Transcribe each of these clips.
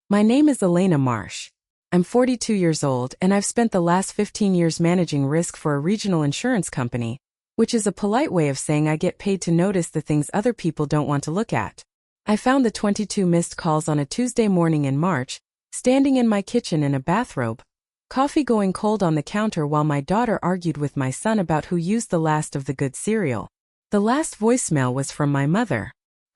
My name is Elena Marsh. I'm 42 years old and I've spent the last 15 years managing risk for a regional insurance company, which is a polite way of saying I get paid to notice the things other people don't want to look at. I found the 22 missed calls on a Tuesday morning in March, standing in my kitchen in a bathrobe, coffee going cold on the counter while my daughter argued with my son about who used the last of the good cereal. The last voicemail was from my mother.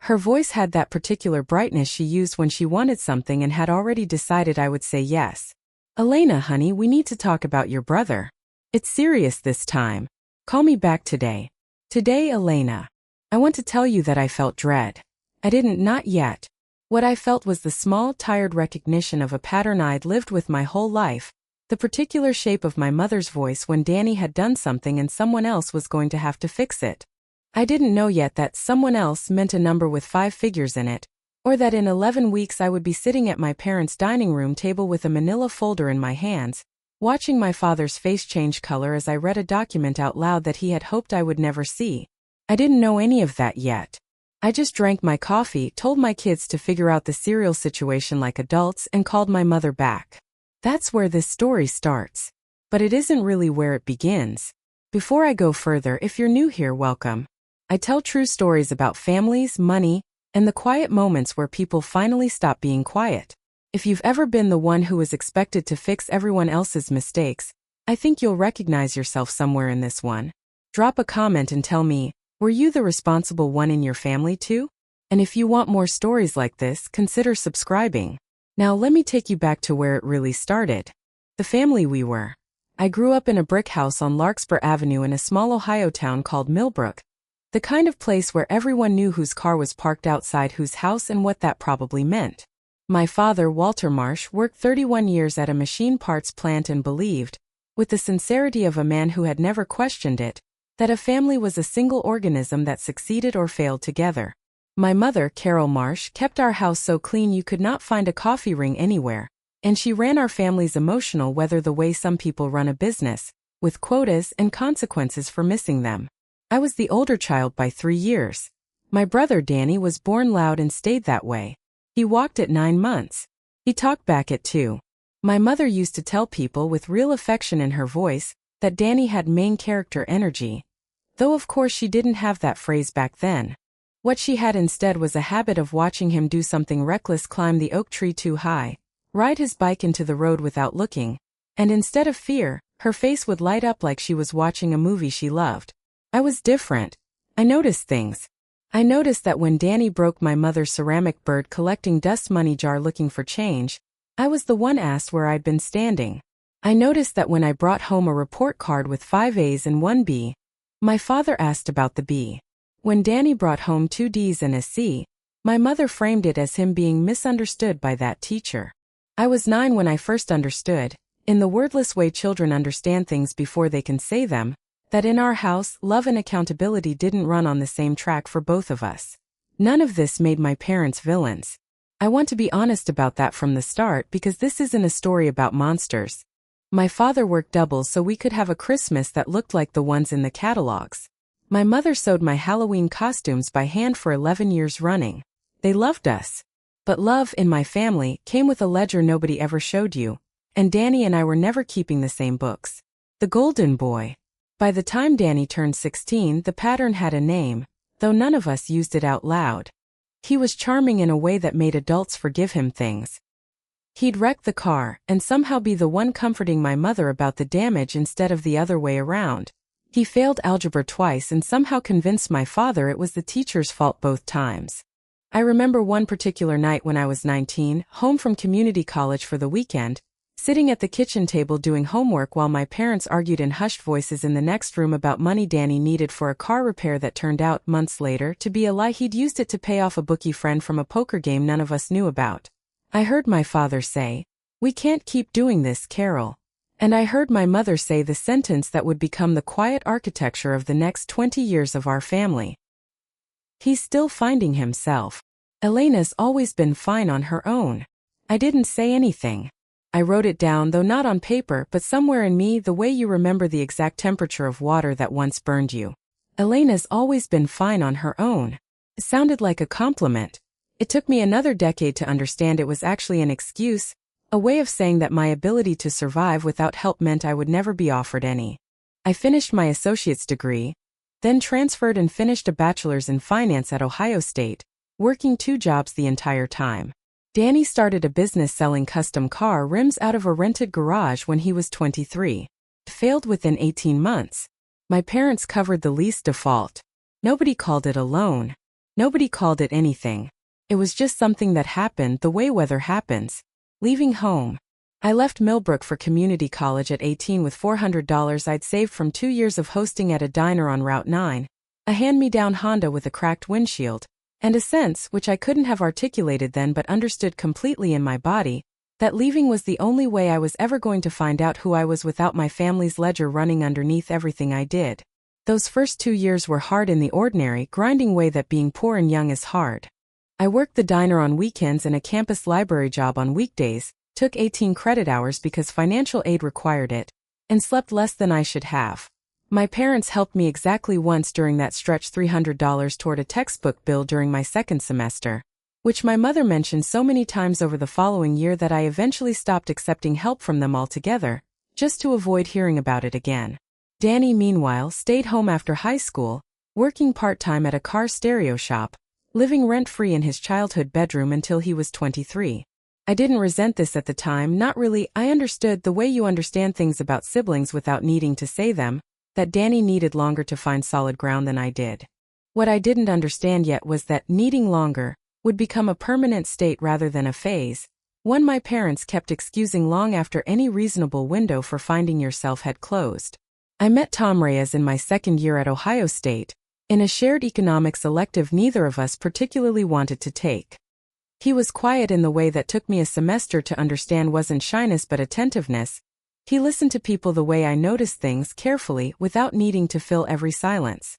Her voice had that particular brightness she used when she wanted something and had already decided I would say yes. Elena, honey, we need to talk about your brother. It's serious this time. Call me back today. Today, Elena. I want to tell you that I felt dread. I didn't, not yet. What I felt was the small, tired recognition of a pattern I'd lived with my whole life, the particular shape of my mother's voice when Danny had done something and someone else was going to have to fix it. I didn't know yet that someone else meant a number with 5 figures in it, or that in 11 weeks I would be sitting at my parents' dining room table with a manila folder in my hands, watching my father's face change color as I read a document out loud that he had hoped I would never see. I didn't know any of that yet. I just drank my coffee, told my kids to figure out the cereal situation like adults, and called my mother back. That's where this story starts. But it isn't really where it begins. Before I go further, if you're new here, welcome. I tell true stories about families, money, and the quiet moments where people finally stop being quiet. If you've ever been the one who was expected to fix everyone else's mistakes, I think you'll recognize yourself somewhere in this one. Drop a comment and tell me, were you the responsible one in your family too? And if you want more stories like this, consider subscribing. Now let me take you back to where it really started. The family we were. I grew up in a brick house on Larkspur Avenue in a small Ohio town called Millbrook. The kind of place where everyone knew whose car was parked outside whose house and what that probably meant. My father, Walter Marsh, worked 31 years at a machine parts plant and believed, with the sincerity of a man who had never questioned it, that a family was a single organism that succeeded or failed together. My mother, Carol Marsh, kept our house so clean you could not find a coffee ring anywhere, and she ran our family's emotional weather the way some people run a business, with quotas and consequences for missing them. I was the older child by 3 years. My brother Danny was born loud and stayed that way. He walked at 9 months. He talked back at 2. My mother used to tell people with real affection in her voice that Danny had main character energy, though of course she didn't have that phrase back then. What she had instead was a habit of watching him do something reckless, climb the oak tree too high, ride his bike into the road without looking, and instead of fear, her face would light up like she was watching a movie she loved. I was different. I noticed things. I noticed that when Danny broke my mother's ceramic bird collecting dust money jar looking for change, I was the one asked where I'd been standing. I noticed that when I brought home a report card with 5 A's and 1 B, my father asked about the B. When Danny brought home 2 D's and a C, my mother framed it as him being misunderstood by that teacher. I was 9 when I first understood, in the wordless way children understand things before they can say them, that in our house, love and accountability didn't run on the same track for both of us. None of this made my parents villains. I want to be honest about that from the start because this isn't a story about monsters. My father worked doubles so we could have a Christmas that looked like the ones in the catalogs. My mother sewed my Halloween costumes by hand for 11 years running. They loved us. But love, in my family, came with a ledger nobody ever showed you, and Danny and I were never keeping the same books. The Golden Boy. By the time Danny turned 16, the pattern had a name, though none of us used it out loud. He was charming in a way that made adults forgive him things. He'd wreck the car and somehow be the one comforting my mother about the damage instead of the other way around. He failed algebra twice and somehow convinced my father it was the teacher's fault both times. I remember one particular night when I was 19, home from community college for the weekend, sitting at the kitchen table doing homework while my parents argued in hushed voices in the next room about money Danny needed for a car repair that turned out, months later, to be a lie. He'd used it to pay off a bookie friend from a poker game none of us knew about. I heard my father say, "We can't keep doing this, Carol." And I heard my mother say the sentence that would become the quiet architecture of the next 20 years of our family. He's still finding himself. Elena's always been fine on her own. I didn't say anything. I wrote it down, though not on paper, but somewhere in me, the way you remember the exact temperature of water that once burned you. Elena's always been fine on her own. It sounded like a compliment. It took me another decade to understand it was actually an excuse, a way of saying that my ability to survive without help meant I would never be offered any. I finished my associate's degree, then transferred and finished a bachelor's in finance at Ohio State, working 2 jobs the entire time. Danny started a business selling custom car rims out of a rented garage when he was 23. Failed within 18 months. My parents covered the lease default. Nobody called it a loan. Nobody called it anything. It was just something that happened the way weather happens. Leaving home. I left Millbrook for community college at 18 with $400 I'd saved from 2 years of hosting at a diner on Route 9, a hand-me-down Honda with a cracked windshield, and a sense, which I couldn't have articulated then but understood completely in my body, that leaving was the only way I was ever going to find out who I was without my family's ledger running underneath everything I did. Those first 2 years were hard in the ordinary, grinding way that being poor and young is hard. I worked the diner on weekends and a campus library job on weekdays, took 18 credit hours because financial aid required it, and slept less than I should have. My parents helped me exactly once during that stretch, $300 toward a textbook bill during my second semester, which my mother mentioned so many times over the following year that I eventually stopped accepting help from them altogether, just to avoid hearing about it again. Danny, meanwhile, stayed home after high school, working part-time at a car stereo shop, living rent-free in his childhood bedroom until he was 23. I didn't resent this at the time, not really. I understood the way you understand things about siblings without needing to say them, that Danny needed longer to find solid ground than I did. What I didn't understand yet was that needing longer would become a permanent state rather than a phase, one my parents kept excusing long after any reasonable window for finding yourself had closed. I met Tom Reyes in my second year at Ohio State, in a shared economics elective neither of us particularly wanted to take. He was quiet in the way that took me a semester to understand wasn't shyness but attentiveness. He listened to people the way I noticed things carefully without needing to fill every silence.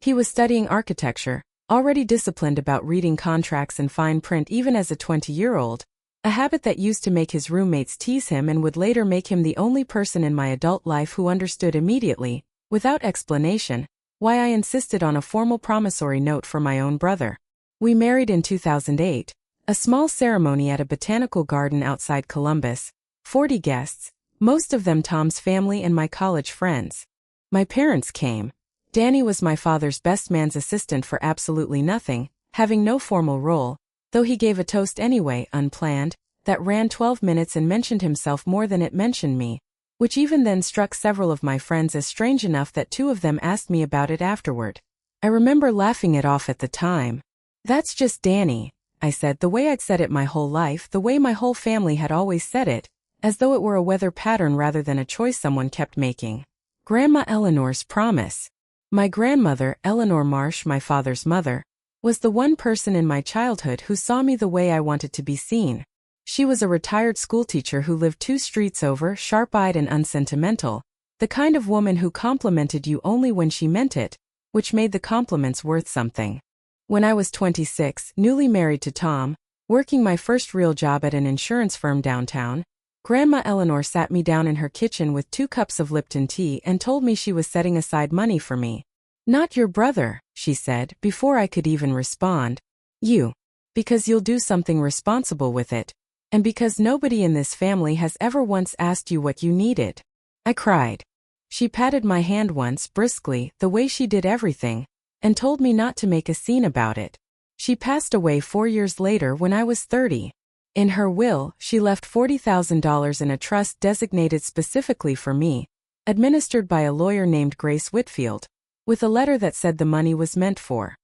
He was studying architecture, already disciplined about reading contracts and fine print even as a 20-year-old, a habit that used to make his roommates tease him and would later make him the only person in my adult life who understood immediately, without explanation, why I insisted on a formal promissory note for my own brother. We married in 2008. A small ceremony at a botanical garden outside Columbus, 40 guests, most of them Tom's family and my college friends. My parents came. Danny was my father's best man's assistant for absolutely nothing, having no formal role, though he gave a toast anyway, unplanned, that ran 12 minutes and mentioned himself more than it mentioned me, which even then struck several of my friends as strange enough that 2 of them asked me about it afterward. I remember laughing it off at the time. "That's just Danny," I said, the way I'd said it my whole life, the way my whole family had always said it, as though it were a weather pattern rather than a choice someone kept making. Grandma Eleanor's promise. My grandmother, Eleanor Marsh, my father's mother, was the one person in my childhood who saw me the way I wanted to be seen. She was a retired schoolteacher who lived 2 streets over, sharp-eyed and unsentimental, the kind of woman who complimented you only when she meant it, which made the compliments worth something. When I was 26, newly married to Tom, working my first real job at an insurance firm downtown, Grandma Eleanor sat me down in her kitchen with 2 cups of Lipton tea and told me she was setting aside money for me. "Not your brother," she said, before I could even respond. "You. Because you'll do something responsible with it, and because nobody in this family has ever once asked you what you needed." I cried. She patted my hand once, briskly, the way she did everything, and told me not to make a scene about it. She passed away 4 years later when I was 30. In her will, she left $40,000 in a trust designated specifically for me, administered by a lawyer named Grace Whitfield, with a letter that said the money was meant for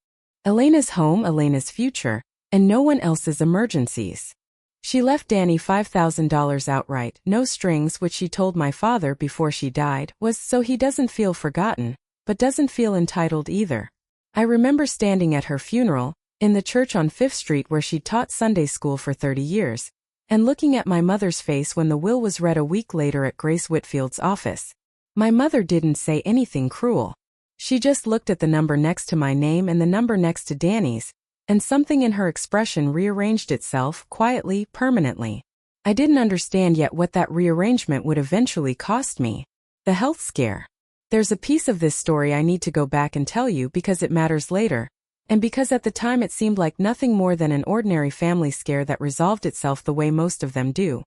Elena's home, Elena's future, and no one else's emergencies. She left Danny $5,000 outright, no strings, which she told my father before she died was so he doesn't feel forgotten, but doesn't feel entitled either. I remember standing at her funeral, in the church on 5th Street where she taught Sunday school for 30 years, and looking at my mother's face when the will was read a week later at Grace Whitfield's office. My mother didn't say anything cruel. She just looked at the number next to my name and the number next to Danny's, and something in her expression rearranged itself, quietly, permanently. I didn't understand yet what that rearrangement would eventually cost me. The health scare. There's a piece of this story I need to go back and tell you because it matters later, And because at the time it seemed like nothing more than an ordinary family scare that resolved itself the way most of them do.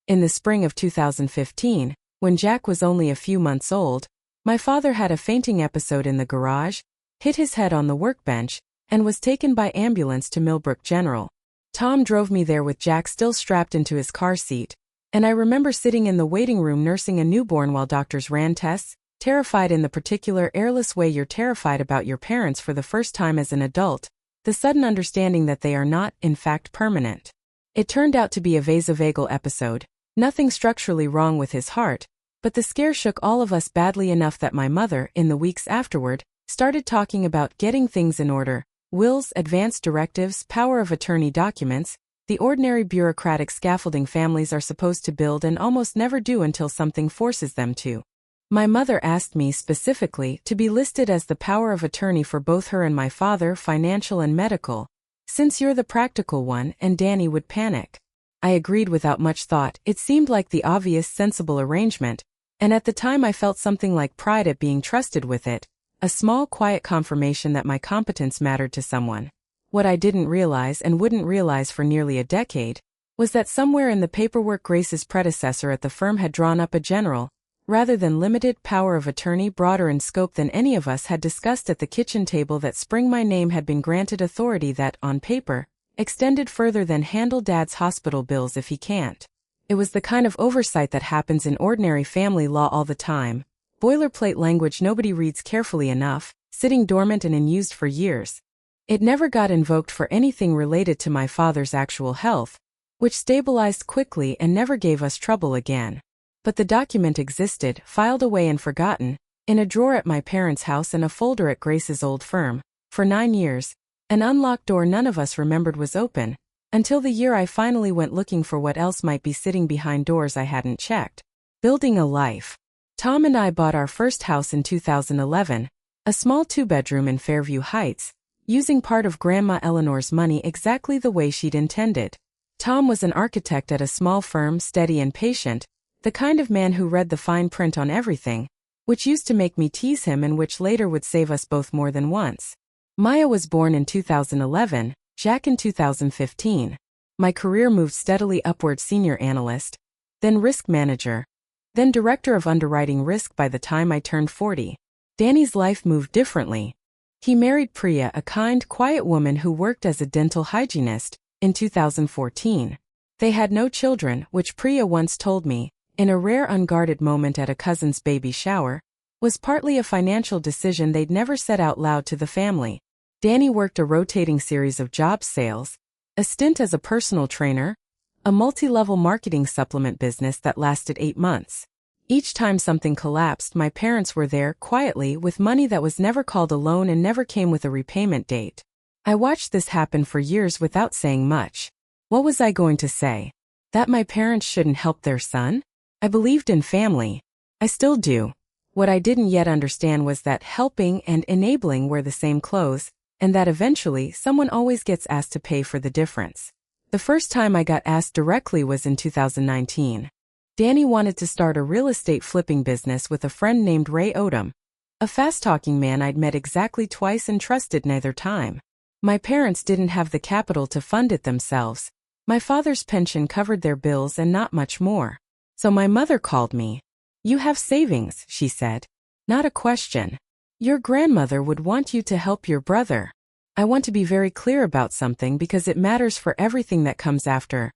In the spring of 2015, when Jack was only a few months old, my father had a fainting episode in the garage, hit his head on the workbench, and was taken by ambulance to Millbrook General. Tom drove me there with Jack still strapped into his car seat, and I remember sitting in the waiting room nursing a newborn while doctors ran tests, terrified in the particular airless way you're terrified about your parents for the first time as an adult, the sudden understanding that they are not, in fact, permanent. It turned out to be a vasovagal episode, nothing structurally wrong with his heart, but the scare shook all of us badly enough that my mother, in the weeks afterward, started talking about getting things in order, wills, advance directives, power of attorney documents, the ordinary bureaucratic scaffolding families are supposed to build and almost never do until something forces them to. My mother asked me specifically to be listed as the power of attorney for both her and my father, financial and medical, since you're the practical one, and Danny would panic. I agreed without much thought. It seemed like the obvious, sensible arrangement, and at the time I felt something like pride at being trusted with it, a small, quiet confirmation that my competence mattered to someone. What I didn't realize and wouldn't realize for nearly a decade was that somewhere in the paperwork Grace's predecessor at the firm had drawn up a general, rather than limited, power of attorney broader in scope than any of us had discussed at the kitchen table that spring my name had been granted authority that, on paper, extended further than handle Dad's hospital bills if he can't. It was the kind of oversight that happens in ordinary family law all the time, boilerplate language nobody reads carefully enough, sitting dormant and unused for years. It never got invoked for anything related to my father's actual health, which stabilized quickly and never gave us trouble again. But the document existed, filed away and forgotten, in a drawer at my parents' house and a folder at Grace's old firm, for 9 years, an unlocked door none of us remembered was open, until the year I finally went looking for what else might be sitting behind doors I hadn't checked. Building a life. Tom and I bought our first house in 2011, a small 2-bedroom in Fairview Heights, using part of Grandma Eleanor's money exactly the way she'd intended. Tom was an architect at a small firm, steady and patient, the kind of man who read the fine print on everything, which used to make me tease him and which later would save us both more than once. Maya was born in 2011, Jack in 2015. My career moved steadily upward: senior analyst, then risk manager, then director of underwriting risk by the time I turned 40. Danny's life moved differently. He married Priya, a kind, quiet woman who worked as a dental hygienist, in 2014. They had no children, which Priya once told me, in a rare unguarded moment at a cousin's baby shower, was partly a financial decision they'd never said out loud to the family. Danny worked a rotating series of job sales, a stint as a personal trainer, a multi-level marketing supplement business that lasted 8 months. Each time something collapsed, my parents were there, quietly, with money that was never called a loan and never came with a repayment date. I watched this happen for years without saying much. What was I going to say? That my parents shouldn't help their son? I believed in family. I still do. What I didn't yet understand was that helping and enabling wear the same clothes, and that eventually someone always gets asked to pay for the difference. The first time I got asked directly was in 2019. Danny wanted to start a real estate flipping business with a friend named Ray Odom, a fast-talking man I'd met exactly twice and trusted neither time. My parents didn't have the capital to fund it themselves. My father's pension covered their bills and not much more. So my mother called me. "You have savings," she said. "Not a question. Your grandmother would want you to help your brother." I want to be very clear about something because it matters for everything that comes after.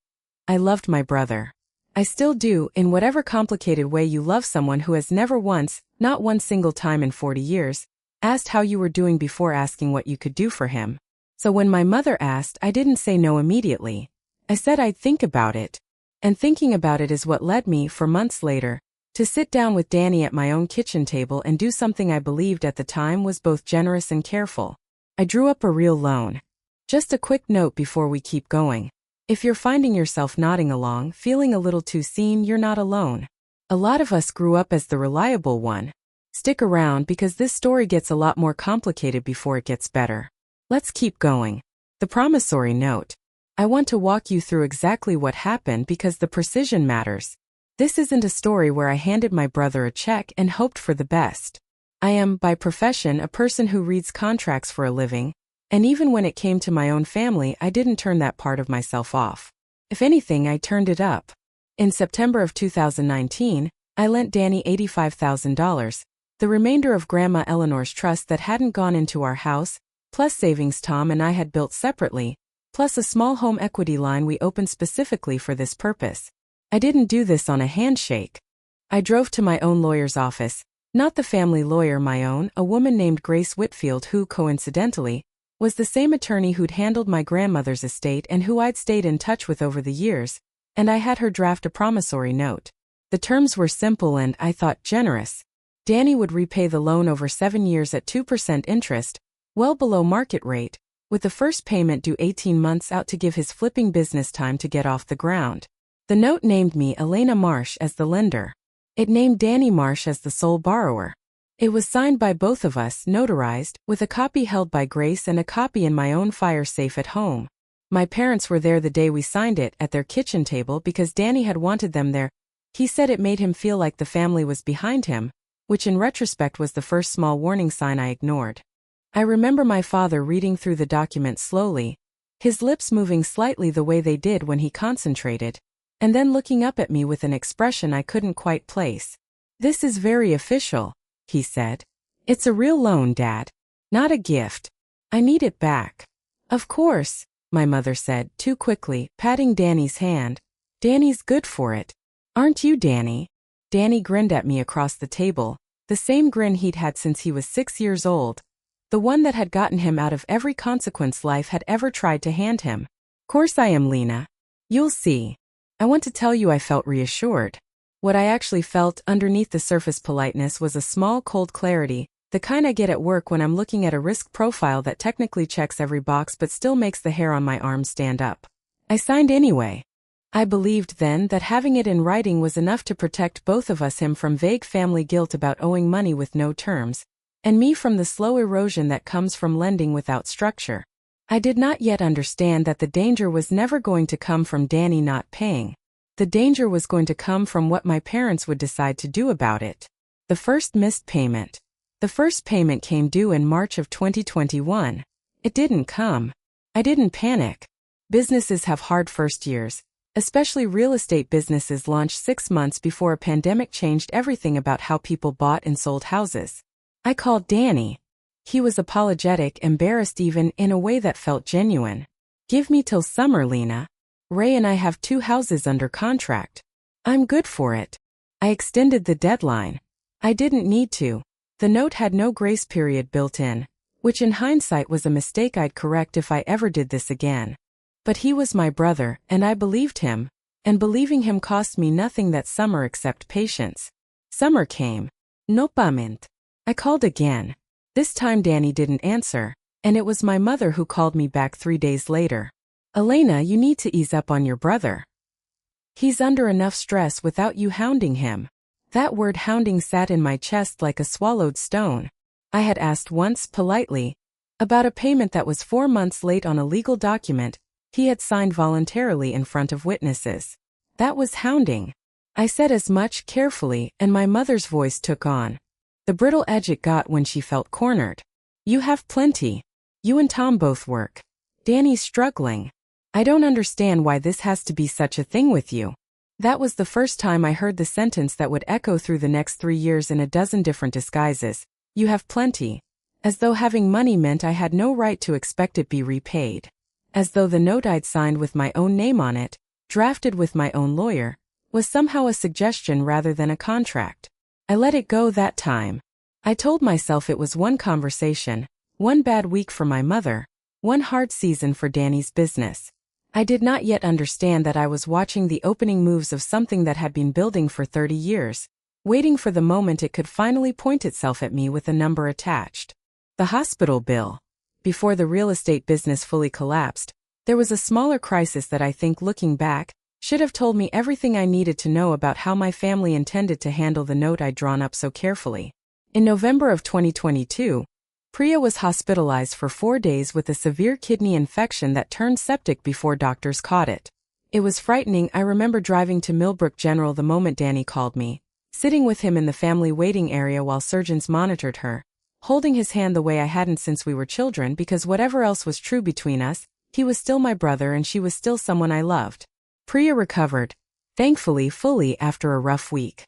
I loved my brother. I still do, in whatever complicated way you love someone who has never once, not one single time in 40 years, asked how you were doing before asking what you could do for him. So when my mother asked, I didn't say no immediately. I said I'd think about it. And thinking about it is what led me, for months later, to sit down with Danny at my own kitchen table and do something I believed at the time was both generous and careful. I drew up a real loan. Just a quick note before we keep going. If you're finding yourself nodding along, feeling a little too seen, you're not alone. A lot of us grew up as the reliable one. Stick around because this story gets a lot more complicated before it gets better. Let's keep going. The promissory note. I want to walk you through exactly what happened because the precision matters. This isn't a story where I handed my brother a check and hoped for the best. I am, by profession, a person who reads contracts for a living, And even when it came to my own family, I didn't turn that part of myself off. If anything, I turned it up. In September of 2019, I lent Danny $85,000, the remainder of Grandma Eleanor's trust that hadn't gone into our house, plus savings Tom and I had built separately, plus a small home equity line we opened specifically for this purpose. I didn't do this on a handshake. I drove to my own lawyer's office, not the family lawyer, my own, a woman named Grace Whitfield who, coincidentally, was the same attorney who'd handled my grandmother's estate and who I'd stayed in touch with over the years, and I had her draft a promissory note. The terms were simple and, I thought, generous. Danny would repay the loan over 7 years at 2% interest, well below market rate, with the first payment due 18 months out to give his flipping business time to get off the ground. The note named me, Elena Marsh, as the lender. It named Danny Marsh as the sole borrower. It was signed by both of us, notarized, with a copy held by Grace and a copy in my own fire safe at home. My parents were there the day we signed it, at their kitchen table, because Danny had wanted them there. He said it made him feel like the family was behind him, which in retrospect was the first small warning sign I ignored. I remember my father reading through the document slowly, his lips moving slightly the way they did when he concentrated, and then looking up at me with an expression I couldn't quite place. "This is very official," he said. "It's a real loan, Dad. Not a gift. I need it back." "Of course," my mother said, too quickly, patting Danny's hand. "Danny's good for it. Aren't you, Danny?" Danny grinned at me across the table, the same grin he'd had since he was 6 years old, the one that had gotten him out of every consequence life had ever tried to hand him. "Course I am, Lena. You'll see." I want to tell you I felt reassured. What I actually felt underneath the surface politeness was a small cold clarity, the kind I get at work when I'm looking at a risk profile that technically checks every box but still makes the hair on my arm stand up. I signed anyway. I believed then that having it in writing was enough to protect both of us, him from vague family guilt about owing money with no terms, and me from the slow erosion that comes from lending without structure. I did not yet understand that the danger was never going to come from Danny not paying. The danger was going to come from what my parents would decide to do about it. The first missed payment. The first payment came due in March of 2021. It didn't come. I didn't panic. Businesses have hard first years. Especially real estate businesses launched 6 months before a pandemic changed everything about how people bought and sold houses. I called Danny. He was apologetic, embarrassed even, in a way that felt genuine. "Give me till summer, Lena. Ray and I have 2 houses under contract. I'm good for it." I extended the deadline. I didn't need to. The note had no grace period built in, which in hindsight was a mistake I'd correct if I ever did this again. But he was my brother, and I believed him, and believing him cost me nothing that summer except patience. Summer came. No payment. I called again. This time Danny didn't answer, and it was my mother who called me back 3 days later. "Elena, you need to ease up on your brother. He's under enough stress without you hounding him." That word hounding sat in my chest like a swallowed stone. I had asked once, politely, about a payment that was 4 months late on a legal document he had signed voluntarily in front of witnesses. That was hounding. I said as much, carefully, and my mother's voice took on the brittle edge it got when she felt cornered. "You have plenty. You and Tom both work. Danny's struggling. I don't understand why this has to be such a thing with you." That was the first time I heard the sentence that would echo through the next 3 years in a dozen different disguises. "You have plenty." As though having money meant I had no right to expect it be repaid. As though the note I'd signed with my own name on it, drafted with my own lawyer, was somehow a suggestion rather than a contract. I let it go that time. I told myself it was one conversation, one bad week for my mother, one hard season for Danny's business. I did not yet understand that I was watching the opening moves of something that had been building for 30 years, waiting for the moment it could finally point itself at me with a number attached. The hospital bill. Before the real estate business fully collapsed, there was a smaller crisis that I think, looking back, should have told me everything I needed to know about how my family intended to handle the note I'd drawn up so carefully. In November of 2022, Priya was hospitalized for 4 days with a severe kidney infection that turned septic before doctors caught it. It was frightening. I remember driving to Millbrook General the moment Danny called me, sitting with him in the family waiting area while surgeons monitored her, holding his hand the way I hadn't since we were children, because whatever else was true between us, he was still my brother and she was still someone I loved. Priya recovered, thankfully fully after a rough week.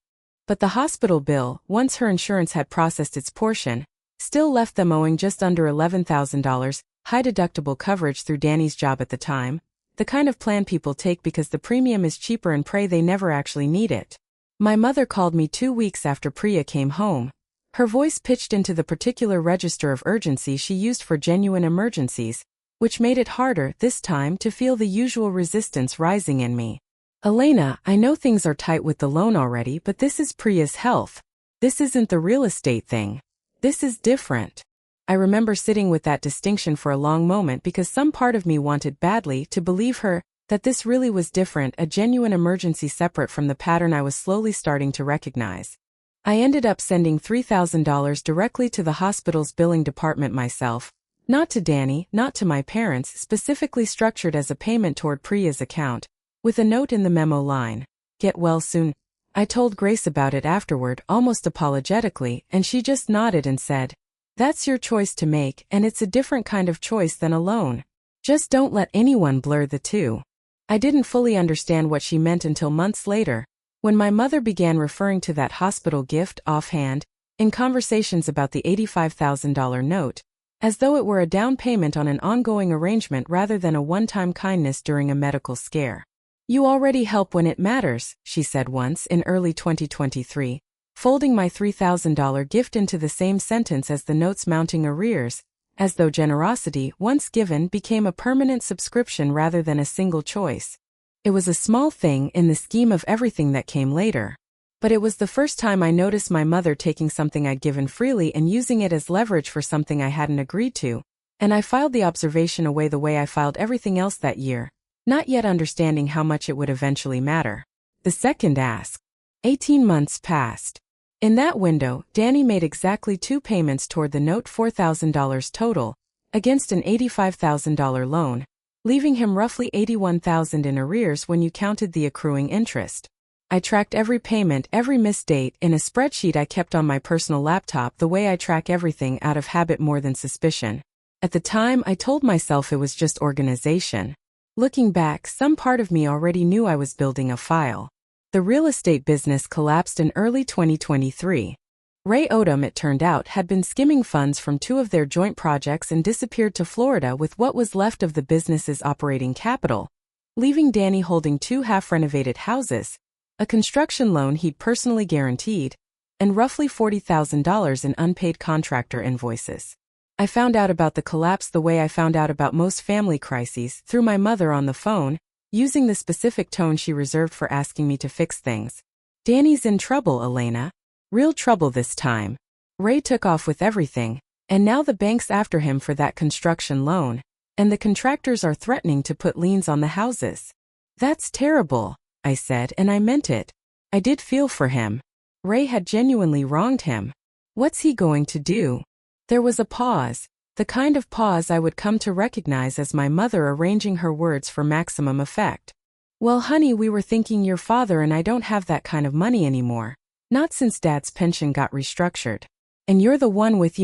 But the hospital bill, once her insurance had processed its portion, still left them owing just under $11,000, high deductible coverage through Danny's job at the time, the kind of plan people take because the premium is cheaper and pray they never actually need it. My mother called me 2 weeks after Priya came home. Her voice pitched into the particular register of urgency she used for genuine emergencies, which made it harder, this time, to feel the usual resistance rising in me. Elena, I know things are tight with the loan already, but this is Priya's health. This isn't the real estate thing. This is different. I remember sitting with that distinction for a long moment because some part of me wanted badly to believe her, that this really was different, a genuine emergency separate from the pattern I was slowly starting to recognize. I ended up sending $3,000 directly to the hospital's billing department myself, not to Danny, not to my parents, specifically structured as a payment toward Priya's account, with a note in the memo line, "Get well soon." I told Grace about it afterward, almost apologetically, and she just nodded and said, "That's your choice to make, and it's a different kind of choice than a loan. Just don't let anyone blur the two." I didn't fully understand what she meant until months later, when my mother began referring to that hospital gift offhand, in conversations about the $85,000 note, as though it were a down payment on an ongoing arrangement rather than a one-time kindness during a medical scare. "You already help when it matters," she said once in early 2023, folding my $3,000 gift into the same sentence as the note's mounting arrears, as though generosity, once given, became a permanent subscription rather than a single choice. It was a small thing in the scheme of everything that came later. But it was the first time I noticed my mother taking something I'd given freely and using it as leverage for something I hadn't agreed to, and I filed the observation away the way I filed everything else that year, not yet understanding how much it would eventually matter. The second ask. 18 months passed. In that window, Danny made exactly 2 payments toward the note, $4,000 total, against an $85,000 loan, leaving him roughly $81,000 in arrears when you counted the accruing interest. I tracked every payment, every missed date, in a spreadsheet I kept on my personal laptop, the way I track everything out of habit more than suspicion. At the time, I told myself it was just organization. Looking back, some part of me already knew I was building a file. The real estate business collapsed in early 2023. Ray Odom, it turned out, had been skimming funds from 2 of their joint projects and disappeared to Florida with what was left of the business's operating capital, leaving Danny holding 2 half-renovated houses, a construction loan he'd personally guaranteed, and roughly $40,000 in unpaid contractor invoices. I found out about the collapse the way I found out about most family crises, through my mother on the phone, using the specific tone she reserved for asking me to fix things. "Danny's in trouble, Elena. Real trouble this time. Ray took off with everything, and now the bank's after him for that construction loan, and the contractors are threatening to put liens on the houses." "That's terrible," I said, and I meant it. I did feel for him. Ray had genuinely wronged him. What's he going to do? There was a pause, the kind of pause I would come to recognize as my mother arranging her words for maximum effect. "Well, honey, we were thinking your father and I don't have that kind of money anymore. Not since Dad's pension got restructured. And you're the one with,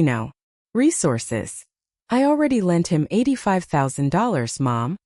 resources. I already lent him $85,000, Mom.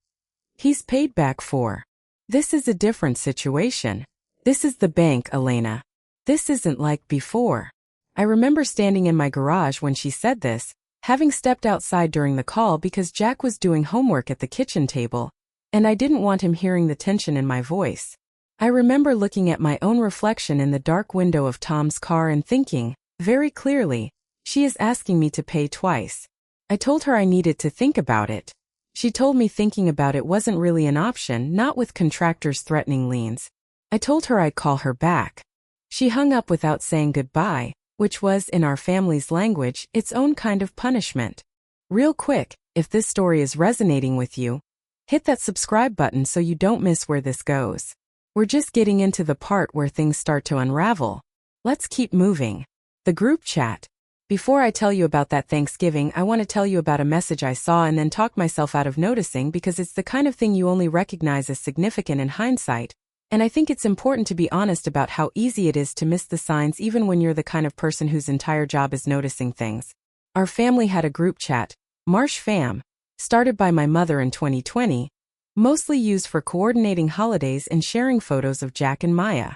He's paid back for. This is a different situation. This is the bank, Elena. This isn't like before." I remember standing in my garage when she said this, having stepped outside during the call because Jack was doing homework at the kitchen table, and I didn't want him hearing the tension in my voice. I remember looking at my own reflection in the dark window of Tom's car and thinking, very clearly, she is asking me to pay twice. I told her I needed to think about it. She told me thinking about it wasn't really an option, not with contractors threatening liens. I told her I'd call her back. She hung up without saying goodbye, which was, in our family's language, its own kind of punishment. Real quick, if this story is resonating with you, hit that subscribe button so you don't miss where this goes. We're just getting into the part where things start to unravel. Let's keep moving. The group chat. Before I tell you about that Thanksgiving, I want to tell you about a message I saw and then talk myself out of noticing because it's the kind of thing you only recognize as significant in hindsight, and I think it's important to be honest about how easy it is to miss the signs even when you're the kind of person whose entire job is noticing things. Our family had a group chat, Marsh Fam, started by my mother in 2020, mostly used for coordinating holidays and sharing photos of Jack and Maya.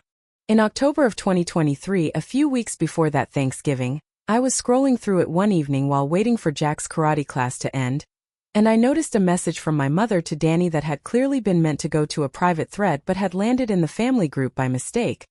In October of 2023, a few weeks before that Thanksgiving, I was scrolling through it one evening while waiting for Jack's karate class to end, and I noticed a message from my mother to Danny that had clearly been meant to go to a private thread but had landed in the family group by mistake.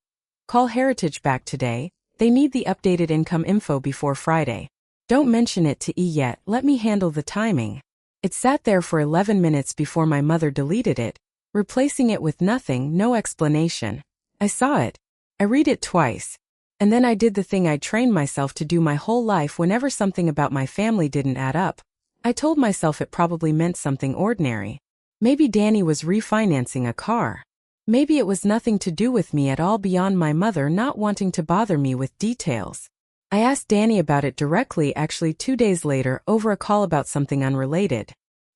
Call Heritage back today. They need the updated income info before Friday. Don't mention it to E yet, let me handle the timing. It sat there for 11 minutes before my mother deleted it, replacing it with nothing, no explanation. I saw it. I read it twice. And then I did the thing I trained myself to do my whole life whenever something about my family didn't add up. I told myself it probably meant something ordinary. Maybe Danny was refinancing a car. Maybe it was nothing to do with me at all beyond my mother not wanting to bother me with details. I asked Danny about it directly actually 2 days later over a call about something unrelated.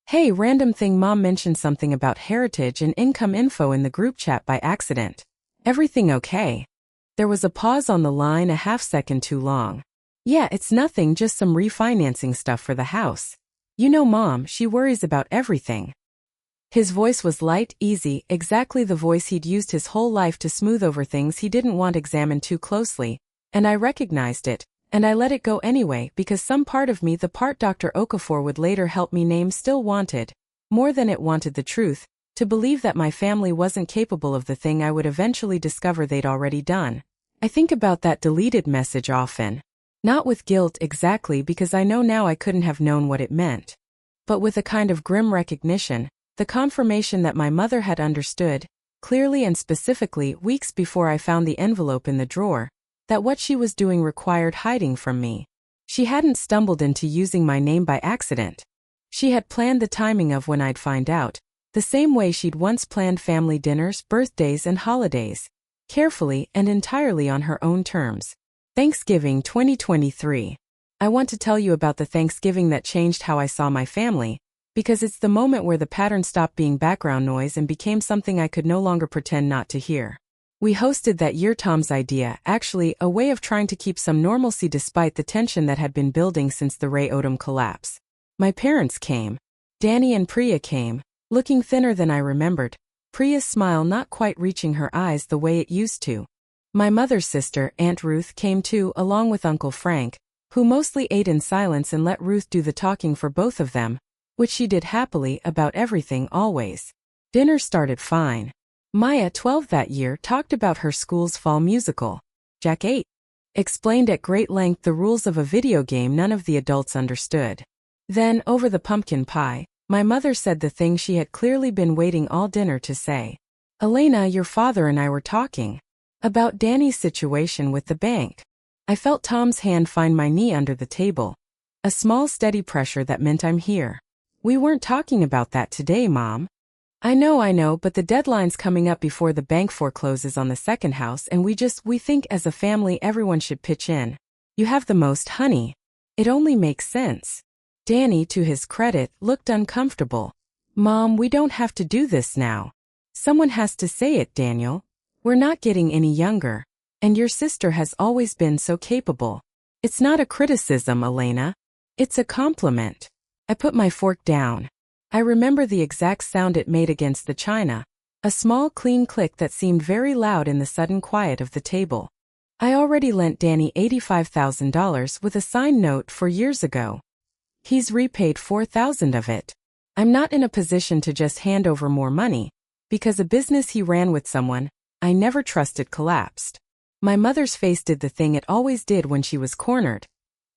Hey, random thing, Mom mentioned something about Heritage and income info in the group chat by accident. Everything okay? There was a pause on the line, a half second too long. Yeah, it's nothing, just some refinancing stuff for the house. You know Mom, she worries about everything. His voice was light, easy, exactly the voice he'd used his whole life to smooth over things he didn't want examined too closely, and I recognized it, and I let it go anyway because some part of me, the part Dr. Okafor would later help me name, still wanted, more than it wanted the truth, to believe that my family wasn't capable of the thing I would eventually discover they'd already done. I think about that deleted message often. Not with guilt exactly because I know now I couldn't have known what it meant, but with a kind of grim recognition, the confirmation that my mother had understood, clearly and specifically weeks before I found the envelope in the drawer, that what she was doing required hiding from me. She hadn't stumbled into using my name by accident. She had planned the timing of when I'd find out, the same way she'd once planned family dinners, birthdays and holidays, carefully and entirely on her own terms. Thanksgiving 2023. I want to tell you about the Thanksgiving that changed how I saw my family, because it's the moment where the pattern stopped being background noise and became something I could no longer pretend not to hear. We hosted that year, Tom's idea, actually, a way of trying to keep some normalcy despite the tension that had been building since the Ray Odom collapse. My parents came. Danny and Priya came, looking thinner than I remembered, Priya's smile not quite reaching her eyes the way it used to. My mother's sister, Aunt Ruth, came too, along with Uncle Frank, who mostly ate in silence and let Ruth do the talking for both of them, which she did happily about everything always. Dinner started fine. Maya, 12 that year, talked about her school's fall musical. Jack, 8, explained at great length the rules of a video game none of the adults understood. Then, over the pumpkin pie, my mother said the thing she had clearly been waiting all dinner to say. Elena, your father and I were talking about Danny's situation with the bank. I felt Tom's hand find my knee under the table. A small steady pressure that meant I'm here. We weren't talking about that today, Mom. I know, but the deadline's coming up before the bank forecloses on the second house and we think as a family everyone should pitch in. You have the most, honey. It only makes sense. Danny, to his credit, looked uncomfortable. Mom, we don't have to do this now. Someone has to say it, Daniel. We're not getting any younger. And your sister has always been so capable. It's not a criticism, Elena. It's a compliment. I put my fork down. I remember the exact sound it made against the china, a small clean click that seemed very loud in the sudden quiet of the table. I already lent Danny $85,000 with a signed note 4 years ago. He's repaid $4,000 of it. I'm not in a position to just hand over more money, because a business he ran with someone I never trusted collapsed. My mother's face did the thing it always did when she was cornered.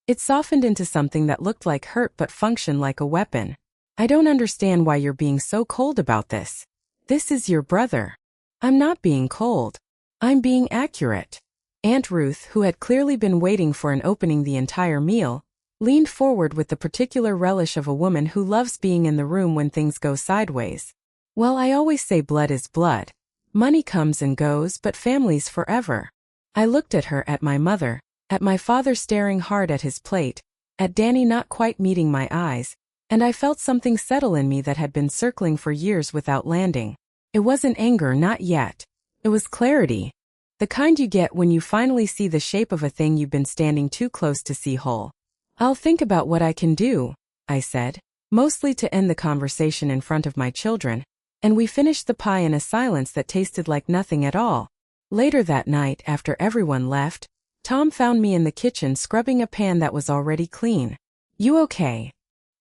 It softened into something that looked like hurt but functioned like a weapon. I don't understand why you're being so cold about this. This is your brother. I'm not being cold. I'm being accurate. Aunt Ruth, who had clearly been waiting for an opening the entire meal, leaned forward with the particular relish of a woman who loves being in the room when things go sideways. Well, I always say blood is blood. Money comes and goes, but family's forever. I looked at her, at my mother, at my father staring hard at his plate, at Danny not quite meeting my eyes, and I felt something settle in me that had been circling for years without landing. It wasn't anger, not yet. It was clarity. The kind you get when you finally see the shape of a thing you've been standing too close to see whole. I'll think about what I can do, I said, mostly to end the conversation in front of my children, and we finished the pie in a silence that tasted like nothing at all. Later that night, after everyone left, Tom found me in the kitchen scrubbing a pan that was already clean. You okay?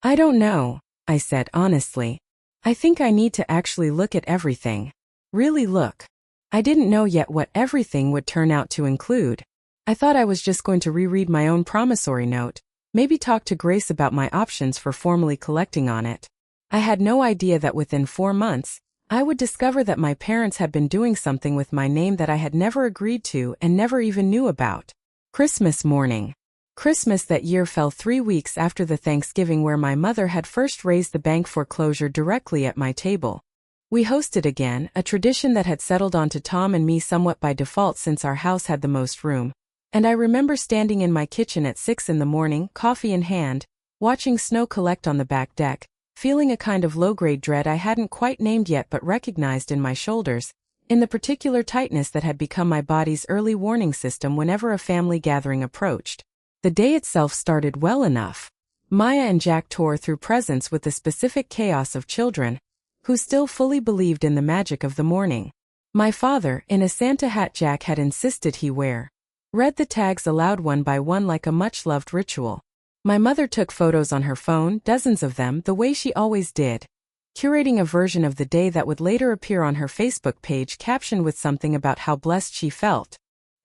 I don't know, I said honestly. I think I need to actually look at everything. Really look. I didn't know yet what everything would turn out to include. I thought I was just going to reread my own promissory note, maybe talk to Grace about my options for formally collecting on it. I had no idea that within 4 months, I would discover that my parents had been doing something with my name that I had never agreed to and never even knew about. Christmas morning. Christmas that year fell 3 weeks after the Thanksgiving where my mother had first raised the bank foreclosure directly at my table. We hosted again, a tradition that had settled onto Tom and me somewhat by default since our house had the most room. And I remember standing in my kitchen at 6 in the morning, coffee in hand, watching snow collect on the back deck, feeling a kind of low-grade dread I hadn't quite named yet but recognized in my shoulders, in the particular tightness that had become my body's early warning system whenever a family gathering approached. The day itself started well enough. Maya and Jack tore through presents with the specific chaos of children, who still fully believed in the magic of the morning. My father, in a Santa hat Jack had insisted he wear, read the tags aloud one by one like a much-loved ritual. My mother took photos on her phone, dozens of them, the way she always did, curating a version of the day that would later appear on her Facebook page captioned with something about how blessed she felt.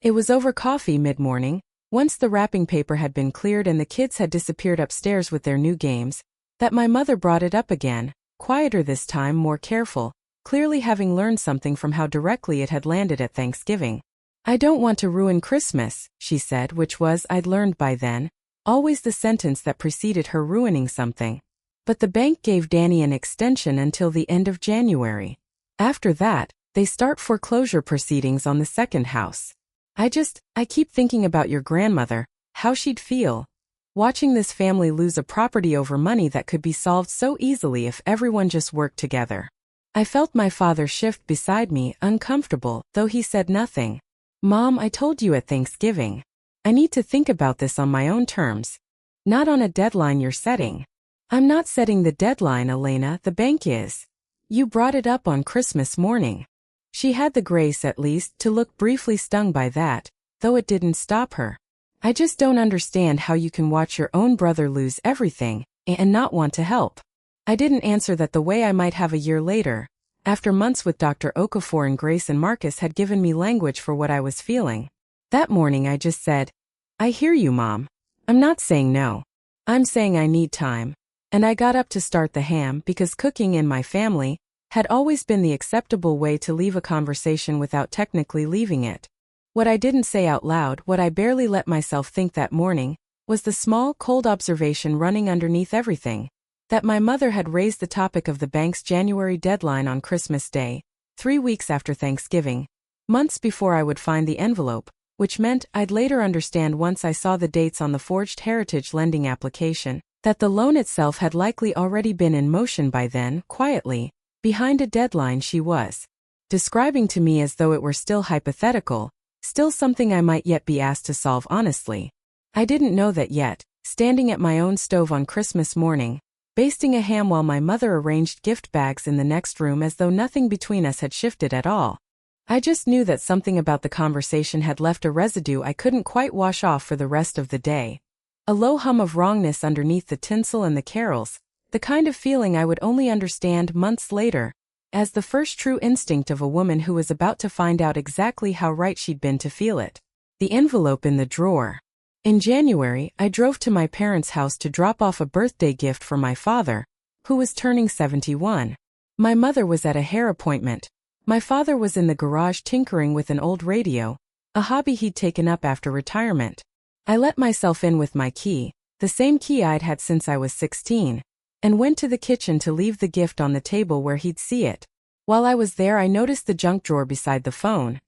It was over coffee mid-morning, once the wrapping paper had been cleared and the kids had disappeared upstairs with their new games, that my mother brought it up again, quieter this time, more careful, clearly having learned something from how directly it had landed at Thanksgiving. I don't want to ruin Christmas, she said, which was, I'd learned by then, always the sentence that preceded her ruining something. But the bank gave Danny an extension until the end of January. After that, they start foreclosure proceedings on the second house. I keep thinking about your grandmother, how she'd feel, watching this family lose a property over money that could be solved so easily if everyone just worked together. I felt my father shift beside me, uncomfortable, though he said nothing. Mom, I told you at Thanksgiving. I need to think about this on my own terms. Not on a deadline you're setting. I'm not setting the deadline, Elena, the bank is. You brought it up on Christmas morning. She had the grace, at least, to look briefly stung by that, though it didn't stop her. I just don't understand how you can watch your own brother lose everything, and not want to help. I didn't answer that the way I might have a year later, after months with Dr. Okafor and Grace and Marcus had given me language for what I was feeling. That morning I just said, I hear you, Mom. I'm not saying no. I'm saying I need time. And I got up to start the ham because cooking in my family had always been the acceptable way to leave a conversation without technically leaving it. What I didn't say out loud, what I barely let myself think that morning, was the small, cold observation running underneath everything, that my mother had raised the topic of the bank's January deadline on Christmas Day, 3 weeks after Thanksgiving, months before I would find the envelope, which meant I'd later understand once I saw the dates on the forged heritage lending application, that the loan itself had likely already been in motion by then, quietly, behind a deadline she was describing to me as though it were still hypothetical, still something I might yet be asked to solve honestly. I didn't know that yet, standing at my own stove on Christmas morning, basting a ham while my mother arranged gift bags in the next room as though nothing between us had shifted at all. I just knew that something about the conversation had left a residue I couldn't quite wash off for the rest of the day. A low hum of wrongness underneath the tinsel and the carols, the kind of feeling I would only understand months later, as the first true instinct of a woman who was about to find out exactly how right she'd been to feel it. The envelope in the drawer. In January, I drove to my parents' house to drop off a birthday gift for my father, who was turning 71. My mother was at a hair appointment. My father was in the garage tinkering with an old radio, a hobby he'd taken up after retirement. I let myself in with my key, the same key I'd had since I was 16, and went to the kitchen to leave the gift on the table where he'd see it. While I was there, I noticed the junk drawer beside the phone.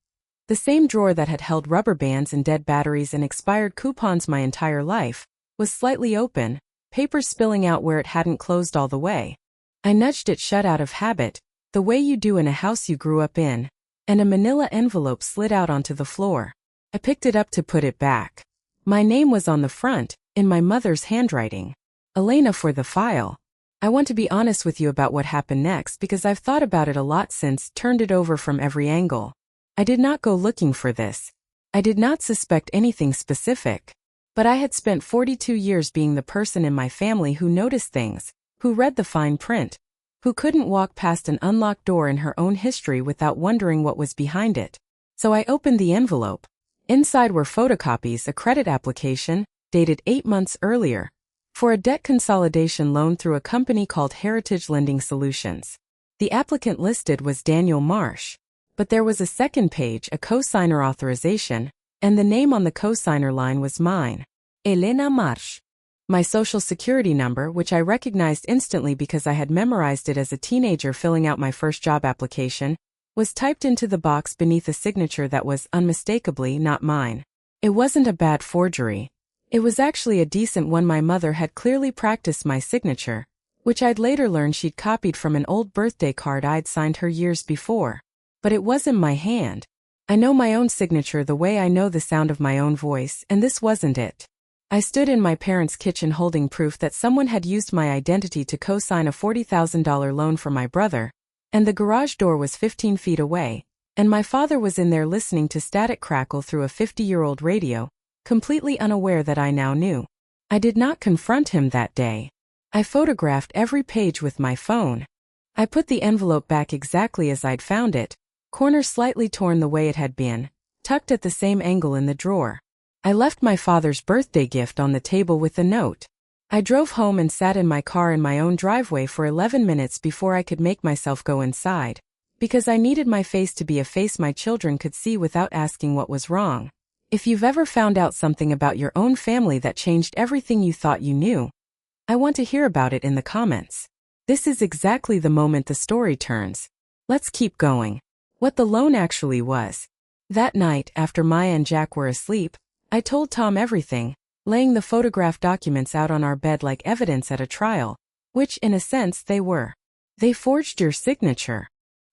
The same drawer that had held rubber bands and dead batteries and expired coupons my entire life, was slightly open, paper spilling out where it hadn't closed all the way. I nudged it shut out of habit, the way you do in a house you grew up in, and a manila envelope slid out onto the floor. I picked it up to put it back. My name was on the front, in my mother's handwriting. Elena, for the file. I want to be honest with you about what happened next because I've thought about it a lot since, turned it over from every angle. I did not go looking for this. I did not suspect anything specific. But I had spent 42 years being the person in my family who noticed things, who read the fine print, who couldn't walk past an unlocked door in her own history without wondering what was behind it. So I opened the envelope. Inside were photocopies, a credit application, dated 8 months earlier, for a debt consolidation loan through a company called Heritage Lending Solutions. The applicant listed was Daniel Marsh. But there was a second page, a co-signer authorization, and the name on the co-signer line was mine, Elena Marsh. My social security number, which I recognized instantly because I had memorized it as a teenager filling out my first job application, was typed into the box beneath a signature that was unmistakably not mine. It wasn't a bad forgery. It was actually a decent one. My mother had clearly practiced my signature, which I'd later learned she'd copied from an old birthday card I'd signed her years before. But it wasn't my hand. I know my own signature the way I know the sound of my own voice, and this wasn't it. I stood in my parents' kitchen holding proof that someone had used my identity to co-sign a $40,000 loan for my brother, and the garage door was 15 feet away, and my father was in there listening to static crackle through a 50-year-old radio, completely unaware that I now knew. I did not confront him that day. I photographed every page with my phone. I put the envelope back exactly as I'd found it, corner slightly torn the way it had been, tucked at the same angle in the drawer. I left my father's birthday gift on the table with the note. I drove home and sat in my car in my own driveway for 11 minutes before I could make myself go inside, because I needed my face to be a face my children could see without asking what was wrong. If you've ever found out something about your own family that changed everything you thought you knew, I want to hear about it in the comments. This is exactly the moment the story turns. Let's keep going. What the loan actually was. That night, after Maya and Jack were asleep, I told Tom everything, laying the photographed documents out on our bed like evidence at a trial, which in a sense they were. They forged your signature.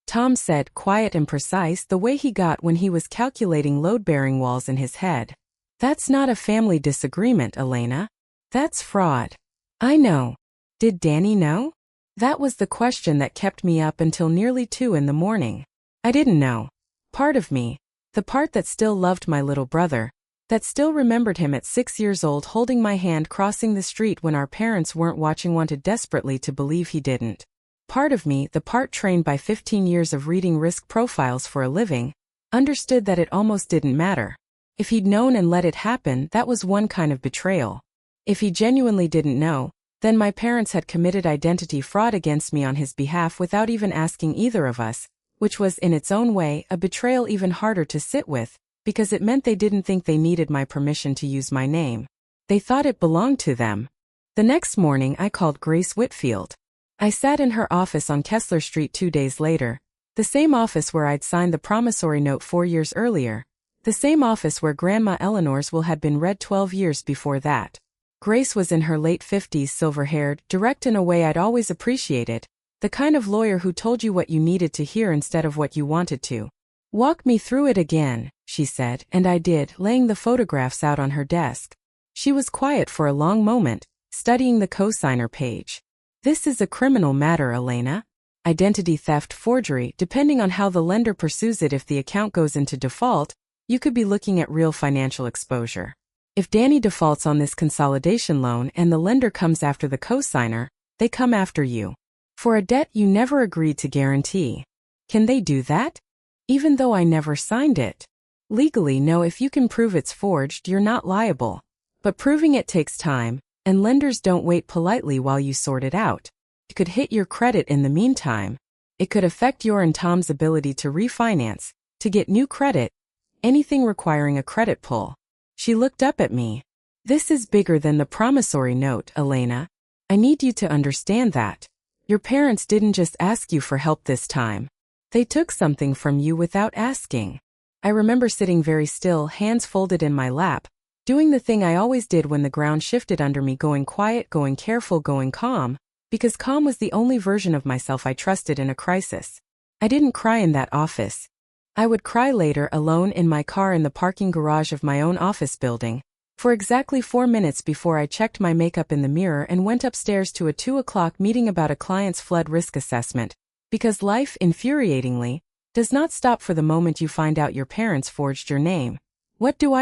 Tom said, quiet and precise, the way he got when he was calculating load-bearing walls in his head. That's not a family disagreement, Elena. That's fraud. I know. Did Danny know? That was the question that kept me up until nearly 2 in the morning. I didn't know. Part of me, the part that still loved my little brother, that still remembered him at 6 years old holding my hand crossing the street when our parents weren't watching, wanted desperately to believe he didn't. Part of me, the part trained by 15 years of reading risk profiles for a living, understood that it almost didn't matter. If he'd known and let it happen, that was one kind of betrayal. If he genuinely didn't know, then my parents had committed identity fraud against me on his behalf without even asking either of us, which was, in its own way, a betrayal even harder to sit with, because it meant they didn't think they needed my permission to use my name. They thought it belonged to them. The next morning I called Grace Whitfield. I sat in her office on Kessler Street 2 days later, the same office where I'd signed the promissory note 4 years earlier, the same office where Grandma Eleanor's will had been read 12 years before that. Grace was in her late 50s, silver-haired, direct in a way I'd always appreciated, the kind of lawyer who told you what you needed to hear instead of what you wanted to. Walk me through it again, she said, and I did, laying the photographs out on her desk. She was quiet for a long moment, studying the cosigner page. This is a criminal matter, Elena. Identity theft, forgery, depending on how the lender pursues it. If the account goes into default, you could be looking at real financial exposure. If Danny defaults on this consolidation loan and the lender comes after the cosigner, they come after you. For a debt you never agreed to guarantee. Can they do that? Even though I never signed it? Legally, no. If you can prove it's forged, you're not liable. But proving it takes time, and lenders don't wait politely while you sort it out. It could hit your credit in the meantime. It could affect your and Tom's ability to refinance, to get new credit, anything requiring a credit pull. She looked up at me. This is bigger than the promissory note, Elena. I need you to understand that. Your parents didn't just ask you for help this time. They took something from you without asking. I remember sitting very still, hands folded in my lap, doing the thing I always did when the ground shifted under me, going quiet, going careful, going calm, because calm was the only version of myself I trusted in a crisis. I didn't cry in that office. I would cry later, alone in my car in the parking garage of my own office building, for exactly 4 minutes before I checked my makeup in the mirror and went upstairs to a 2 o'clock meeting about a client's flood risk assessment, because life, infuriatingly, does not stop for the moment you find out your parents forged your name. What do?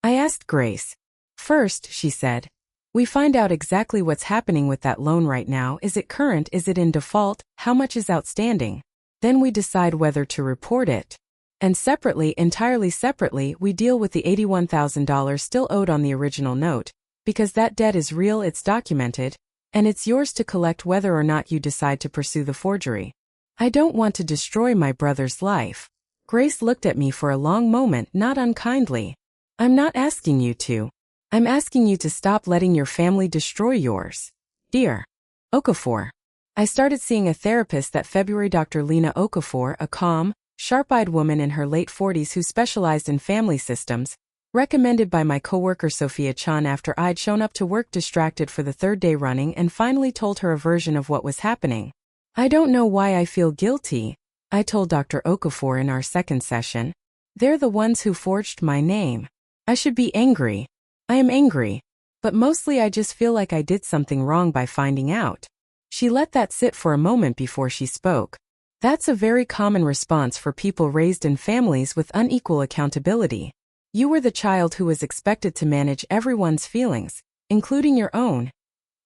I asked Grace. First, she said, we find out exactly what's happening with that loan right now. Is it current? Is it in default? How much is outstanding? Then we decide whether to report it. And separately, entirely separately, we deal with the $81,000 still owed on the original note, because that debt is real, it's documented, and it's yours to collect whether or not you decide to pursue the forgery. I don't want to destroy my brother's life. Grace looked at me for a long moment, not unkindly. I'm not asking you to. I'm asking you to stop letting your family destroy yours. Dear Okafor. I started seeing a therapist that February. Dr. Lena Okafor, a calm, sharp-eyed woman in her late 40s who specialized in family systems, recommended by my coworker Sophia Chan after I'd shown up to work distracted for the third day running and finally told her a version of what was happening. I don't know why I feel guilty, I told Dr. Okafor in our second session. They're the ones who forged my name. I should be angry. I am angry. But mostly I just feel like I did something wrong by finding out. She let that sit for a moment before she spoke. That's a very common response for people raised in families with unequal accountability. You were the child who was expected to manage everyone's feelings, including your own,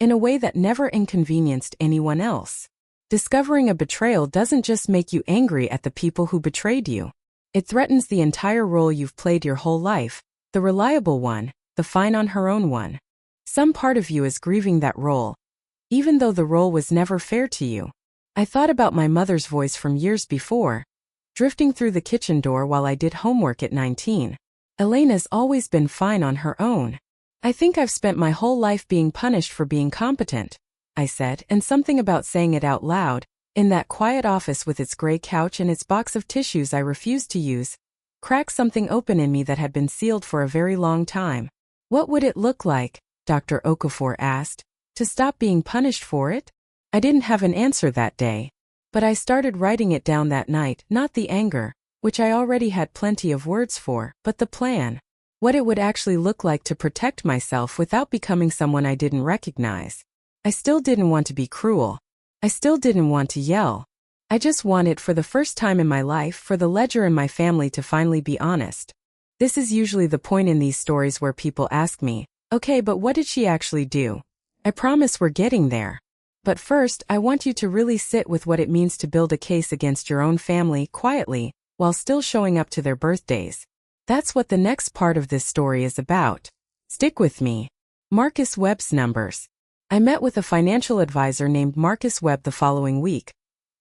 in a way that never inconvenienced anyone else. Discovering a betrayal doesn't just make you angry at the people who betrayed you. It threatens the entire role you've played your whole life, the reliable one, the fine-on-her-own one. Some part of you is grieving that role, even though the role was never fair to you. I thought about my mother's voice from years before, drifting through the kitchen door while I did homework at 19. Elena's always been fine on her own. I think I've spent my whole life being punished for being competent, I said, and something about saying it out loud, in that quiet office with its gray couch and its box of tissues I refused to use, cracked something open in me that had been sealed for a very long time. What would it look like, Dr. Okafor asked, to stop being punished for it? I didn't have an answer that day, but I started writing it down that night, not the anger, which I already had plenty of words for, but the plan. What it would actually look like to protect myself without becoming someone I didn't recognize. I still didn't want to be cruel. I still didn't want to yell. I just wanted, for the first time in my life, for the ledger in my family to finally be honest. This is usually the point in these stories where people ask me, okay, but what did she actually do? I promise we're getting there. But first, I want you to really sit with what it means to build a case against your own family quietly, while still showing up to their birthdays. That's what the next part of this story is about. Stick with me. Marcus Webb's numbers. I met with a financial advisor named Marcus Webb the following week,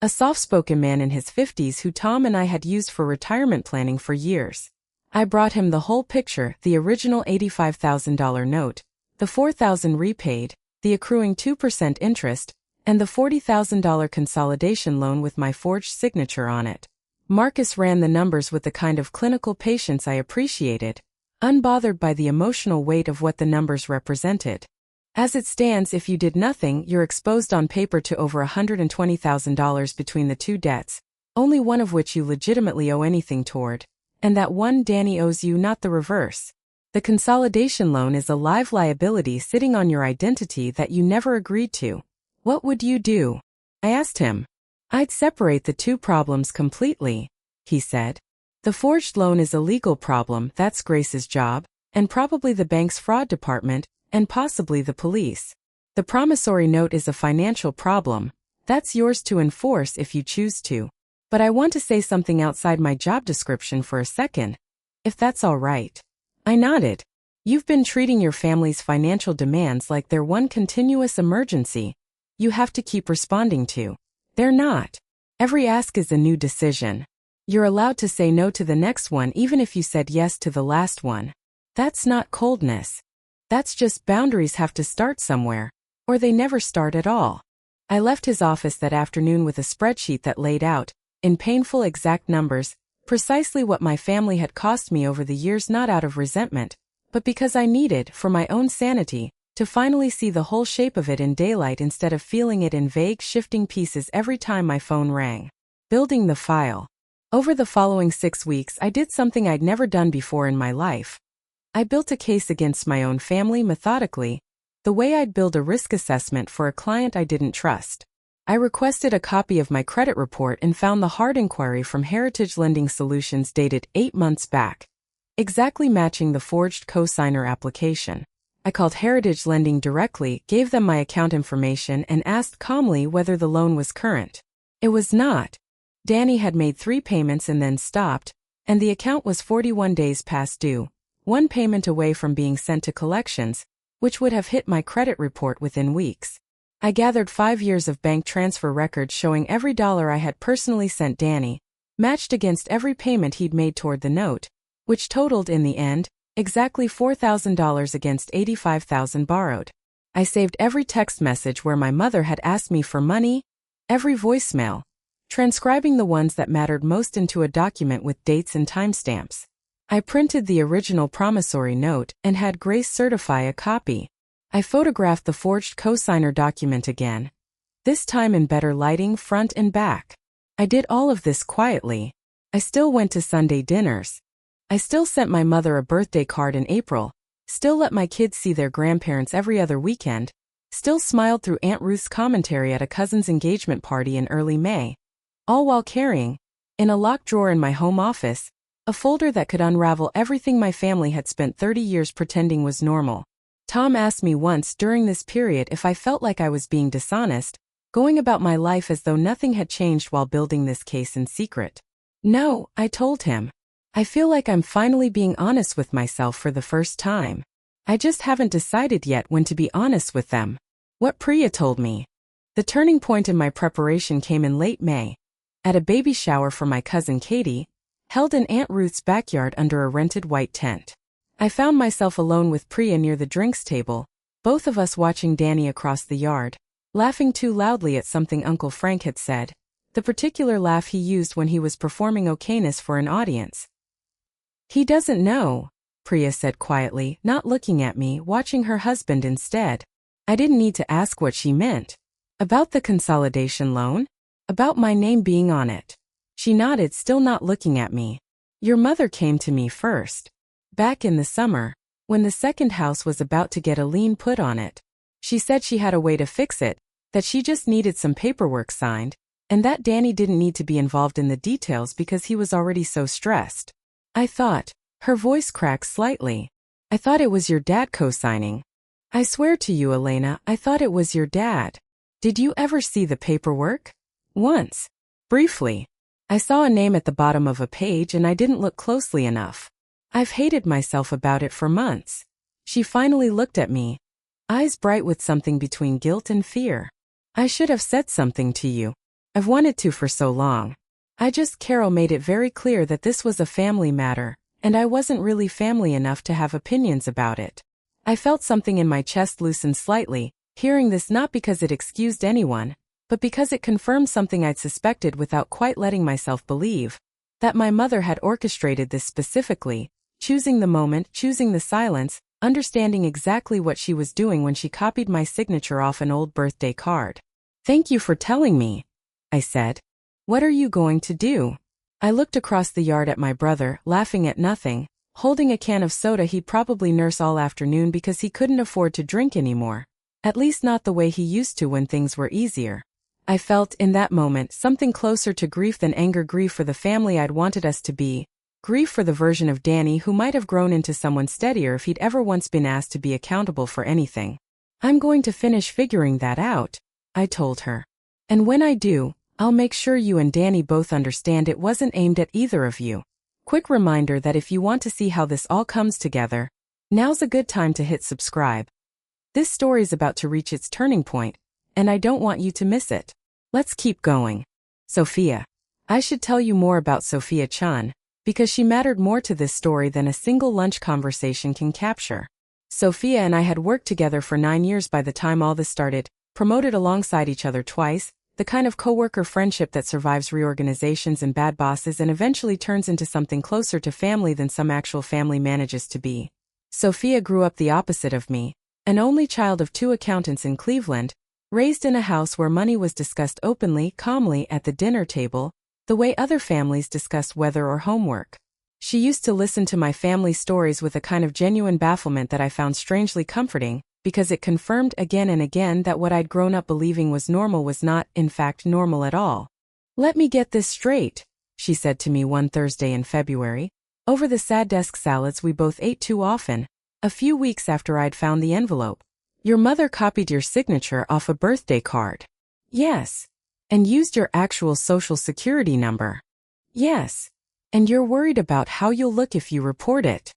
a soft-spoken man in his 50s who Tom and I had used for retirement planning for years. I brought him the whole picture, the original $85,000 note, the $4,000 repaid, the accruing 2% interest, and the $40,000 consolidation loan with my forged signature on it. Marcus ran the numbers with the kind of clinical patience I appreciated, unbothered by the emotional weight of what the numbers represented. As it stands, if you did nothing, you're exposed on paper to over $120,000 between the two debts, only one of which you legitimately owe anything toward, and that one Danny owes you, not the reverse. The consolidation loan is a live liability sitting on your identity that you never agreed to. What would you do? I asked him. I'd separate the two problems completely, he said. The forged loan is a legal problem, that's Grace's job, and probably the bank's fraud department, and possibly the police. The promissory note is a financial problem, that's yours to enforce if you choose to. But I want to say something outside my job description for a second, if that's all right. I nodded. You've been treating your family's financial demands like they're one continuous emergency you have to keep responding to. They're not. Every ask is a new decision. You're allowed to say no to the next one even if you said yes to the last one. That's not coldness. That's just boundaries have to start somewhere, or they never start at all. I left his office that afternoon with a spreadsheet that laid out, in painful exact numbers, precisely what my family had cost me over the years, not out of resentment, but because I needed, for my own sanity, to finally see the whole shape of it in daylight instead of feeling it in vague, shifting pieces every time my phone rang. Building the file. Over the following 6 weeks, I did something I'd never done before in my life. I built a case against my own family methodically, the way I'd build a risk assessment for a client I didn't trust. I requested a copy of my credit report and found the hard inquiry from Heritage Lending Solutions dated 8 months back, exactly matching the forged cosigner application. I called Heritage Lending directly, gave them my account information, and asked calmly whether the loan was current. It was not. Danny had made 3 payments and then stopped, and the account was 41 days past due, 1 payment away from being sent to collections, which would have hit my credit report within weeks. I gathered 5 years of bank transfer records showing every dollar I had personally sent Danny, matched against every payment he'd made toward the note, which totaled in the end, exactly $4,000 against $85,000 borrowed. I saved every text message where my mother had asked me for money, every voicemail, transcribing the ones that mattered most into a document with dates and timestamps. I printed the original promissory note and had Grace certify a copy. I photographed the forged cosigner document again, this time in better lighting front and back. I did all of this quietly. I still went to Sunday dinners. I still sent my mother a birthday card in April, still let my kids see their grandparents every other weekend, still smiled through Aunt Ruth's commentary at a cousin's engagement party in early May, all while carrying, in a locked drawer in my home office, a folder that could unravel everything my family had spent 30 years pretending was normal. Tom asked me once during this period if I felt like I was being dishonest, going about my life as though nothing had changed while building this case in secret. No, I told him. I feel like I'm finally being honest with myself for the first time. I just haven't decided yet when to be honest with them. What Priya told me. The turning point in my preparation came in late May, at a baby shower for my cousin Katie, held in Aunt Ruth's backyard under a rented white tent. I found myself alone with Priya near the drinks table, both of us watching Danny across the yard, laughing too loudly at something Uncle Frank had said, the particular laugh he used when he was performing okayness for an audience. He doesn't know, Priya said quietly, not looking at me, watching her husband instead. I didn't need to ask what she meant. About the consolidation loan? About my name being on it. She nodded, still not looking at me. Your mother came to me first. Back in the summer, when the second house was about to get a lien put on it. She said she had a way to fix it, that she just needed some paperwork signed, and that Danny didn't need to be involved in the details because he was already so stressed. I thought, her voice cracked slightly. I thought it was your dad co-signing. I swear to you, Elena, I thought it was your dad. Did you ever see the paperwork? Once. Briefly. I saw a name at the bottom of a page and I didn't look closely enough. I've hated myself about it for months. She finally looked at me, eyes bright with something between guilt and fear. I should have said something to you. I've wanted to for so long. Carol made it very clear that this was a family matter, and I wasn't really family enough to have opinions about it. I felt something in my chest loosen slightly, hearing this not because it excused anyone, but because it confirmed something I'd suspected without quite letting myself believe, that my mother had orchestrated this specifically, choosing the moment, choosing the silence, understanding exactly what she was doing when she copied my signature off an old birthday card. Thank you for telling me, I said. What are you going to do? I looked across the yard at my brother, laughing at nothing, holding a can of soda he'd probably nurse all afternoon because he couldn't afford to drink anymore, at least not the way he used to when things were easier. I felt, in that moment, something closer to grief than anger, grief for the family I'd wanted us to be, grief for the version of Danny who might have grown into someone steadier if he'd ever once been asked to be accountable for anything. I'm going to finish figuring that out, I told her. And when I do, I'll make sure you and Danny both understand it wasn't aimed at either of you. Quick reminder that if you want to see how this all comes together, now's a good time to hit subscribe. This story's about to reach its turning point, and I don't want you to miss it. Let's keep going. Sophia. I should tell you more about Sophia Chun, because she mattered more to this story than a single lunch conversation can capture. Sophia and I had worked together for 9 years by the time all this started, promoted alongside each other twice, the kind of coworker friendship that survives reorganizations and bad bosses and eventually turns into something closer to family than some actual family manages to be. Sophia grew up the opposite of me, an only child of 2 accountants in Cleveland, raised in a house where money was discussed openly, calmly at the dinner table, the way other families discussed weather or homework. She used to listen to my family stories with a kind of genuine bafflement that I found strangely comforting, because it confirmed again and again that what I'd grown up believing was normal was not, in fact, normal at all. "Let me get this straight," she said to me one Thursday in February, over the sad desk salads we both ate too often, a few weeks after I'd found the envelope. "Your mother copied your signature off a birthday card." "Yes." "And used your actual social security number." "Yes." "And you're worried about how you'll look if you report it."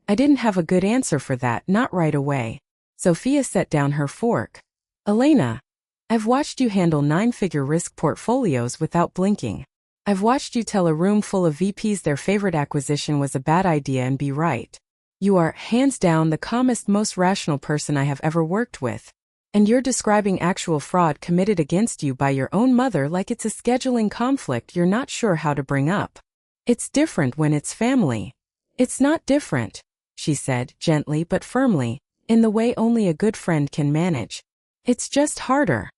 I didn't have a good answer for that, not right away. Sophia set down her fork. "Elena, I've watched you handle 9-figure risk portfolios without blinking. I've watched you tell a room full of VPs their favorite acquisition was a bad idea and be right. You are, hands down, the calmest, most rational person I have ever worked with. And you're describing actual fraud committed against you by your own mother like it's a scheduling conflict you're not sure how to bring up. It's different when it's family." "It's not different," she said, gently but firmly, in the way only a good friend can manage. "It's just harder."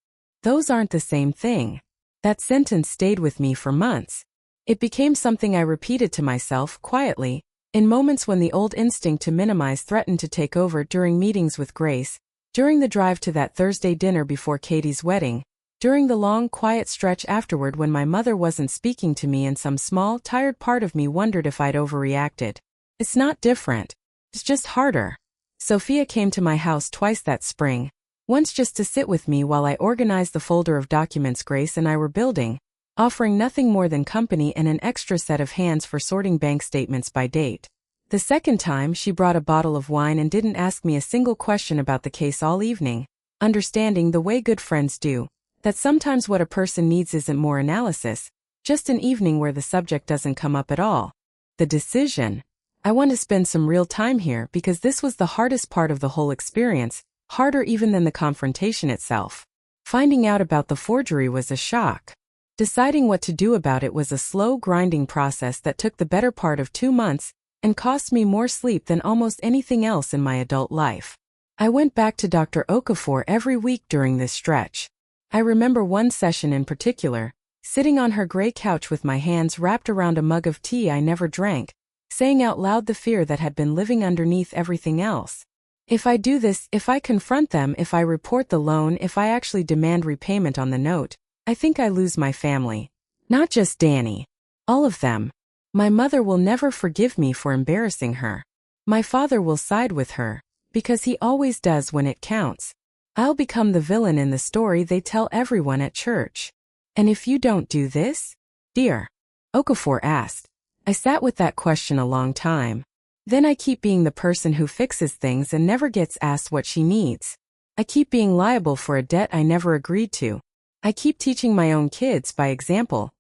Those aren't the same thing. That sentence stayed with me for months. It became something I repeated to myself, quietly, in moments when the old instinct to minimize threatened to take over, during meetings with Grace, during the drive to that Thursday dinner before Katie's wedding, during the long, quiet stretch afterward when my mother wasn't speaking to me and some small, tired part of me wondered if I'd overreacted. "It's not different. It's just harder." Sophia came to my house twice that spring, once just to sit with me while I organized the folder of documents Grace and I were building, offering nothing more than company and an extra set of hands for sorting bank statements by date. The second time, she brought a bottle of wine and didn't ask me a single question about the case all evening, understanding the way good friends do, that sometimes what a person needs isn't more analysis, just an evening where the subject doesn't come up at all. The decision. I want to spend some real time here because this was the hardest part of the whole experience, harder even than the confrontation itself. Finding out about the forgery was a shock. Deciding what to do about it was a slow, grinding process that took the better part of 2 months and cost me more sleep than almost anything else in my adult life. I went back to Dr. Okafor every week during this stretch. I remember one session in particular, sitting on her gray couch with my hands wrapped around a mug of tea I never drank, saying out loud the fear that had been living underneath everything else. If I do this, if I confront them, if I report the loan, if I actually demand repayment on the note, I think I lose my family. Not just Danny. All of them. My mother will never forgive me for embarrassing her. My father will side with her, because he always does when it counts. I'll become the villain in the story they tell everyone at church. And if you don't do this, dear? Okafor asked. I sat with that question a long time. Then I keep being the person who fixes things and never gets asked what she needs. I keep being liable for a debt I never agreed to. I keep teaching my own kids by example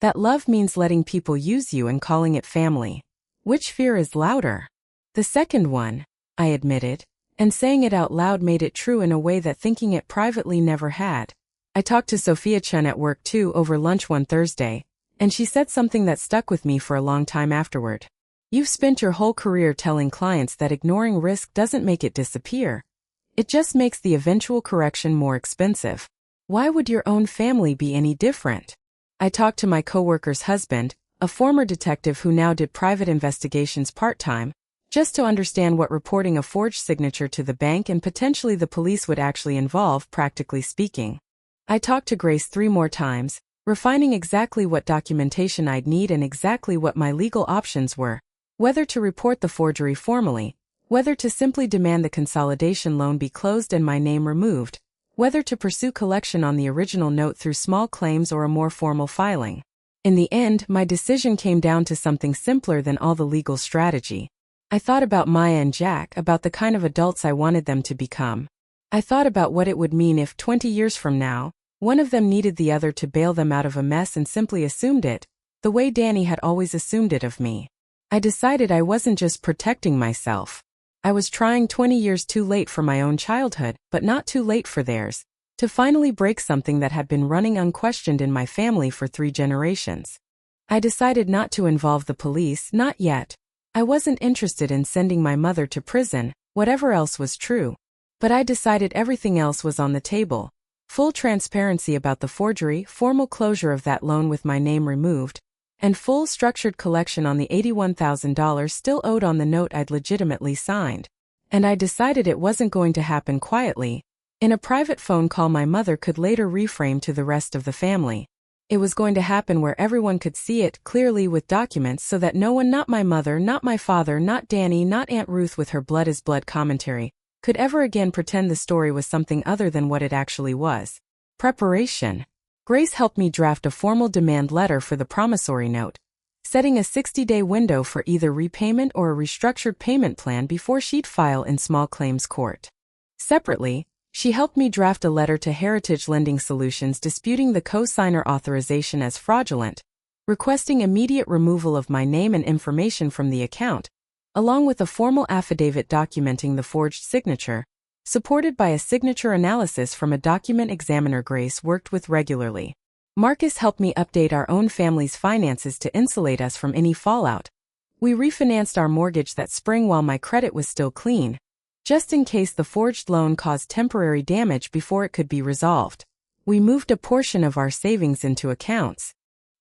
that love means letting people use you and calling it family. Which fear is louder? The second one, I admitted, and saying it out loud made it true in a way that thinking it privately never had. I talked to Sophia Chun at work too over lunch one Thursday, and she said something that stuck with me for a long time afterward. You've spent your whole career telling clients that ignoring risk doesn't make it disappear. It just makes the eventual correction more expensive. Why would your own family be any different? I talked to my coworker's husband, a former detective who now did private investigations part-time, just to understand what reporting a forged signature to the bank and potentially the police would actually involve, practically speaking. I talked to Grace 3 more times, refining exactly what documentation I'd need and exactly what my legal options were, whether to report the forgery formally, whether to simply demand the consolidation loan be closed and my name removed, whether to pursue collection on the original note through small claims or a more formal filing. In the end, my decision came down to something simpler than all the legal strategy. I thought about Maya and Jack, about the kind of adults I wanted them to become. I thought about what it would mean if 20 years from now, one of them needed the other to bail them out of a mess and simply assumed it, the way Danny had always assumed it of me. I decided I wasn't just protecting myself. I was trying 20 years too late for my own childhood, but not too late for theirs, to finally break something that had been running unquestioned in my family for 3 generations. I decided not to involve the police, not yet. I wasn't interested in sending my mother to prison, whatever else was true. But I decided everything else was on the table. Full transparency about the forgery, formal closure of that loan with my name removed, and full structured collection on the $81,000 still owed on the note I'd legitimately signed. And I decided it wasn't going to happen quietly. In a private phone call my mother could later reframe to the rest of the family. It was going to happen where everyone could see it clearly with documents so that no one, not my mother, not my father, not Danny, not Aunt Ruth with her blood is blood commentary, could ever again pretend the story was something other than what it actually was. Preparation. Grace helped me draft a formal demand letter for the promissory note, setting a 60-day window for either repayment or a restructured payment plan before she'd file in small claims court. Separately, she helped me draft a letter to Heritage Lending Solutions disputing the co-signer authorization as fraudulent, requesting immediate removal of my name and information from the account, along with a formal affidavit documenting the forged signature, supported by a signature analysis from a document examiner Grace worked with regularly. Marcus helped me update our own family's finances to insulate us from any fallout. We refinanced our mortgage that spring while my credit was still clean, just in case the forged loan caused temporary damage before it could be resolved. We moved a portion of our savings into accounts.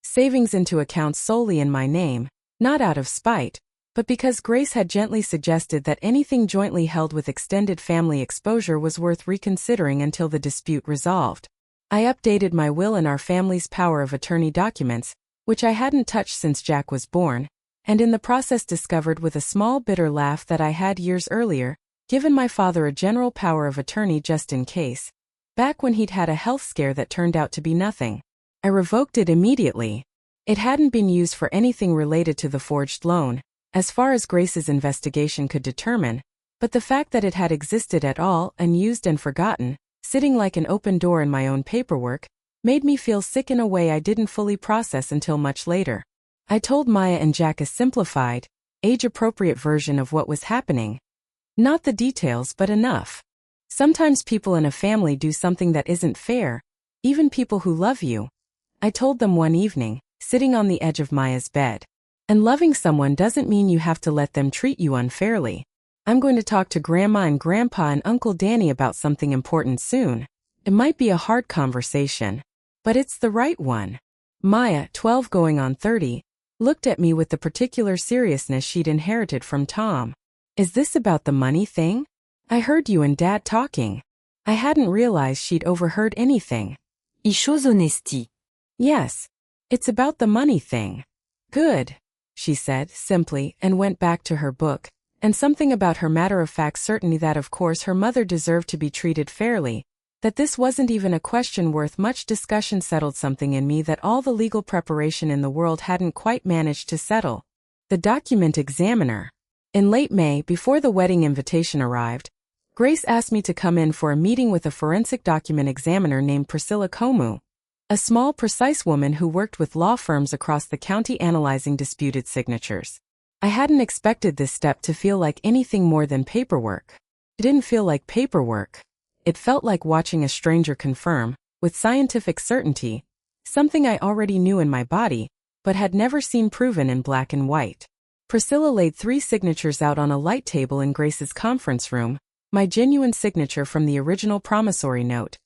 Savings into accounts solely in my name, not out of spite, but because Grace had gently suggested that anything jointly held with extended family exposure was worth reconsidering until the dispute resolved. I updated my will and our family's power of attorney documents, which I hadn't touched since Jack was born, and in the process discovered with a small bitter laugh that I had years earlier given my father a general power of attorney just in case, back when he'd had a health scare that turned out to be nothing. I revoked it immediately. It hadn't been used for anything related to the forged loan, as far as Grace's investigation could determine, but the fact that it had existed at all, unused and forgotten, sitting like an open door in my own paperwork, made me feel sick in a way I didn't fully process until much later. I told Maya and Jack a simplified, age-appropriate version of what was happening. Not the details, but enough. Sometimes people in a family do something that isn't fair, even people who love you. I told them one evening, sitting on the edge of Maya's bed. And loving someone doesn't mean you have to let them treat you unfairly. I'm going to talk to Grandma and Grandpa and Uncle Danny about something important soon. It might be a hard conversation, but it's the right one. Maya, 12 going on 30, looked at me with the particular seriousness she'd inherited from Tom. Is this about the money thing? I heard you and Dad talking. I hadn't realized she'd overheard anything. Chose honesty. Yes. It's about the money thing. Good, she said simply and went back to her book, and something about her matter-of-fact certainty that of course her mother deserved to be treated fairly, that this wasn't even a question worth much discussion settled something in me that all the legal preparation in the world hadn't quite managed to settle. The document examiner. In late May, before the wedding invitation arrived, Grace asked me to come in for a meeting with a forensic document examiner named Priscilla Comu, a small, precise woman who worked with law firms across the county analyzing disputed signatures. I hadn't expected this step to feel like anything more than paperwork. It didn't feel like paperwork. It felt like watching a stranger confirm, with scientific certainty, something I already knew in my body, but had never seen proven in black and white. Priscilla laid 3 signatures out on a light table in Grace's conference room, my genuine signature from the original promissory note,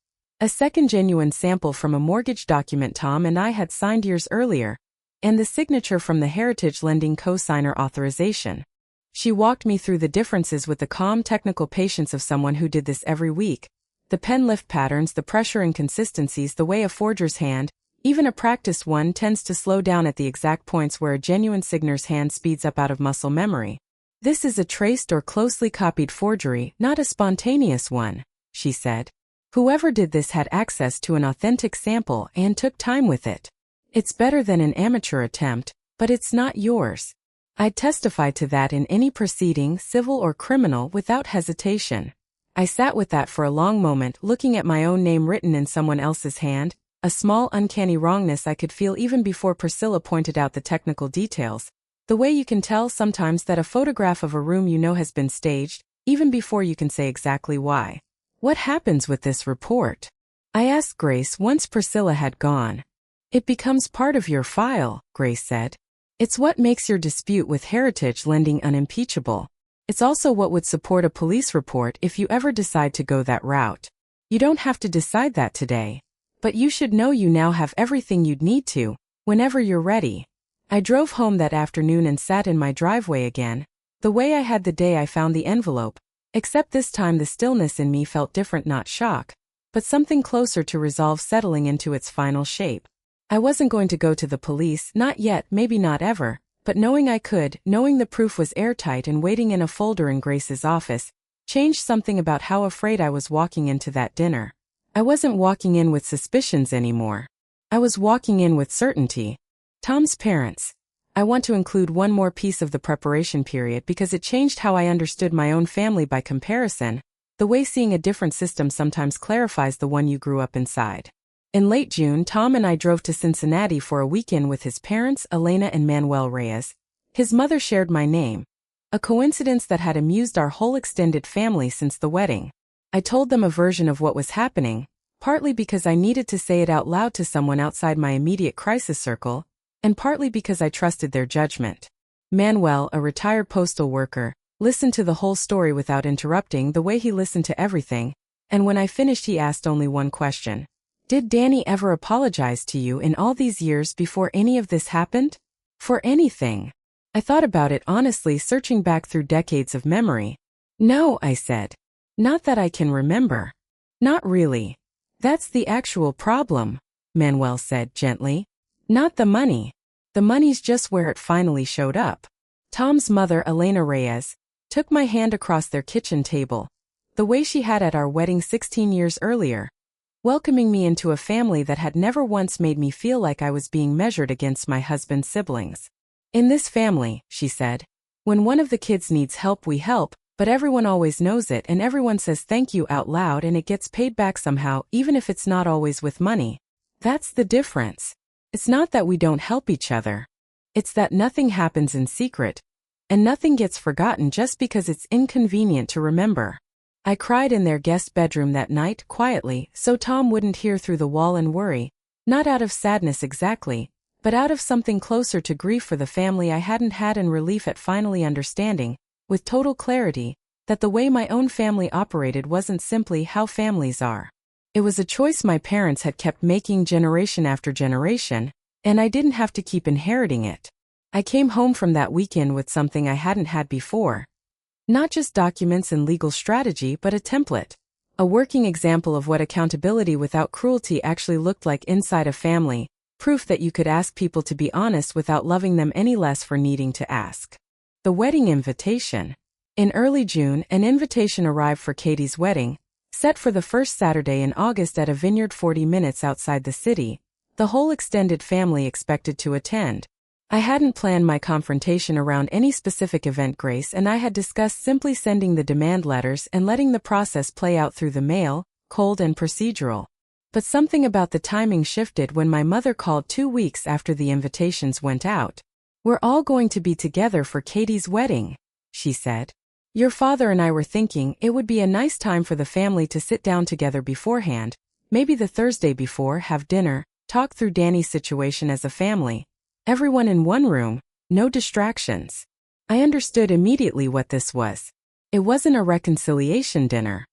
a second genuine sample from a mortgage document Tom and I had signed years earlier, and the signature from the Heritage Lending co-signer authorization. She walked me through the differences with the calm technical patience of someone who did this every week, the pen lift patterns, the pressure inconsistencies, the way a forger's hand, even a practiced one, tends to slow down at the exact points where a genuine signer's hand speeds up out of muscle memory. This is a traced or closely copied forgery, not a spontaneous one, she said. Whoever did this had access to an authentic sample and took time with it. It's better than an amateur attempt, but it's not yours. I'd testify to that in any proceeding, civil or criminal, without hesitation. I sat with that for a long moment, looking at my own name written in someone else's hand, a small uncanny wrongness I could feel even before Priscilla pointed out the technical details, the way you can tell sometimes that a photograph of a room you know has been staged, even before you can say exactly why. What happens with this report? I asked Grace once Priscilla had gone. It becomes part of your file, Grace said. It's what makes your dispute with Heritage Lending unimpeachable. It's also what would support a police report if you ever decide to go that route. You don't have to decide that today. But you should know you now have everything you'd need to, whenever you're ready. I drove home that afternoon and sat in my driveway again, the way I had the day I found the envelope, except this time the stillness in me felt different, not shock, but something closer to resolve settling into its final shape. I wasn't going to go to the police, not yet, maybe not ever, but knowing I could, knowing the proof was airtight and waiting in a folder in Grace's office, changed something about how afraid I was walking into that dinner. I wasn't walking in with suspicions anymore. I was walking in with certainty. Tom's parents. I want to include one more piece of the preparation period because it changed how I understood my own family by comparison, the way seeing a different system sometimes clarifies the one you grew up inside. In late June, Tom and I drove to Cincinnati for a weekend with his parents, Elena and Manuel Reyes. His mother shared my name, a coincidence that had amused our whole extended family since the wedding. I told them a version of what was happening, partly because I needed to say it out loud to someone outside my immediate crisis circle, and partly because I trusted their judgment. Manuel, a retired postal worker, listened to the whole story without interrupting the way he listened to everything, and when I finished he asked only one question. Did Danny ever apologize to you in all these years before any of this happened? For anything? I thought about it honestly, searching back through decades of memory. No, I said. Not that I can remember. Not really. That's the actual problem, Manuel said gently. Not the money. The money's just where it finally showed up. Tom's mother, Elena Reyes, took my hand across their kitchen table, the way she had at our wedding 16 years earlier, welcoming me into a family that had never once made me feel like I was being measured against my husband's siblings. In this family, she said, when one of the kids needs help, we help, but everyone always knows it and everyone says thank you out loud and it gets paid back somehow, even if it's not always with money. That's the difference. It's not that we don't help each other. It's that nothing happens in secret, and nothing gets forgotten just because it's inconvenient to remember. I cried in their guest bedroom that night, quietly, so Tom wouldn't hear through the wall and worry, not out of sadness exactly, but out of something closer to grief for the family I hadn't had and relief at finally understanding, with total clarity, that the way my own family operated wasn't simply how families are. It was a choice my parents had kept making generation after generation, and I didn't have to keep inheriting it. I came home from that weekend with something I hadn't had before. Not just documents and legal strategy, but a template. A working example of what accountability without cruelty actually looked like inside a family, proof that you could ask people to be honest without loving them any less for needing to ask. The wedding invitation. In early June, an invitation arrived for Katie's wedding, set for the first Saturday in August at a vineyard 40 minutes outside the city. The whole extended family expected to attend. I hadn't planned my confrontation around any specific event. Grace and I had discussed simply sending the demand letters and letting the process play out through the mail, cold and procedural. But something about the timing shifted when my mother called 2 weeks after the invitations went out. We're all going to be together for Katie's wedding, she said. Your father and I were thinking it would be a nice time for the family to sit down together beforehand, maybe the Thursday before, have dinner, talk through Danny's situation as a family. Everyone in one room, no distractions. I understood immediately what this was. It wasn't a reconciliation dinner.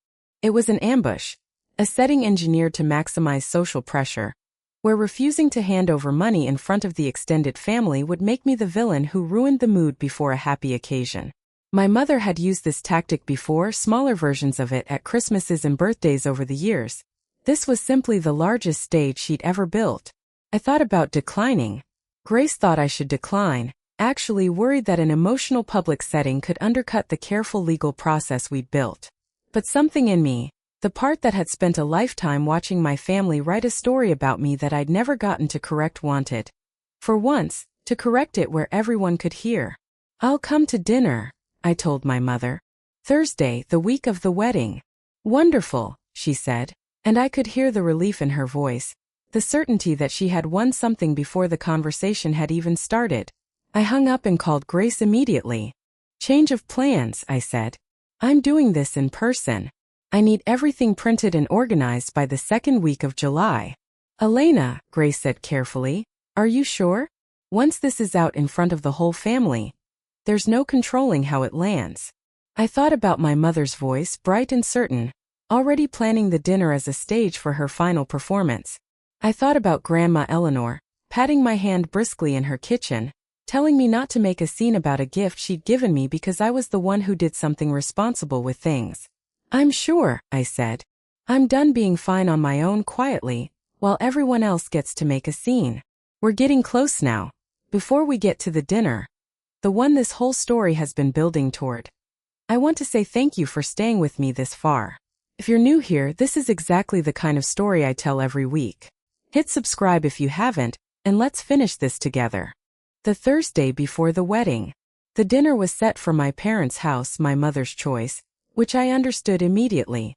It was an ambush, a setting engineered to maximize social pressure, where refusing to hand over money in front of the extended family would make me the villain who ruined the mood before a happy occasion. My mother had used this tactic before, smaller versions of it at Christmases and birthdays over the years. This was simply the largest stage she'd ever built. I thought about declining. Grace thought I should decline, actually worried that an emotional public setting could undercut the careful legal process we'd built. But something in me, the part that had spent a lifetime watching my family write a story about me that I'd never gotten to correct, wanted, for once, to correct it where everyone could hear. I'll come to dinner, I told my mother. Thursday, the week of the wedding. Wonderful, she said, and I could hear the relief in her voice, the certainty that she had won something before the conversation had even started. I hung up and called Grace immediately. Change of plans, I said. I'm doing this in person. I need everything printed and organized by the second week of July. Elena, Grace said carefully, are you sure? Once this is out in front of the whole family, there's no controlling how it lands. I thought about my mother's voice, bright and certain, already planning the dinner as a stage for her final performance. I thought about Grandma Eleanor, patting my hand briskly in her kitchen, telling me not to make a scene about a gift she'd given me because I was the one who did something responsible with things. I'm sure, I said. I'm done being fine on my own quietly, while everyone else gets to make a scene. We're getting close now. Before we get to the dinner, the one this whole story has been building toward, I want to say thank you for staying with me this far. If you're new here, this is exactly the kind of story I tell every week. Hit subscribe if you haven't, and let's finish this together. The Thursday before the wedding. The dinner was set for my parents' house, my mother's choice, which I understood immediately.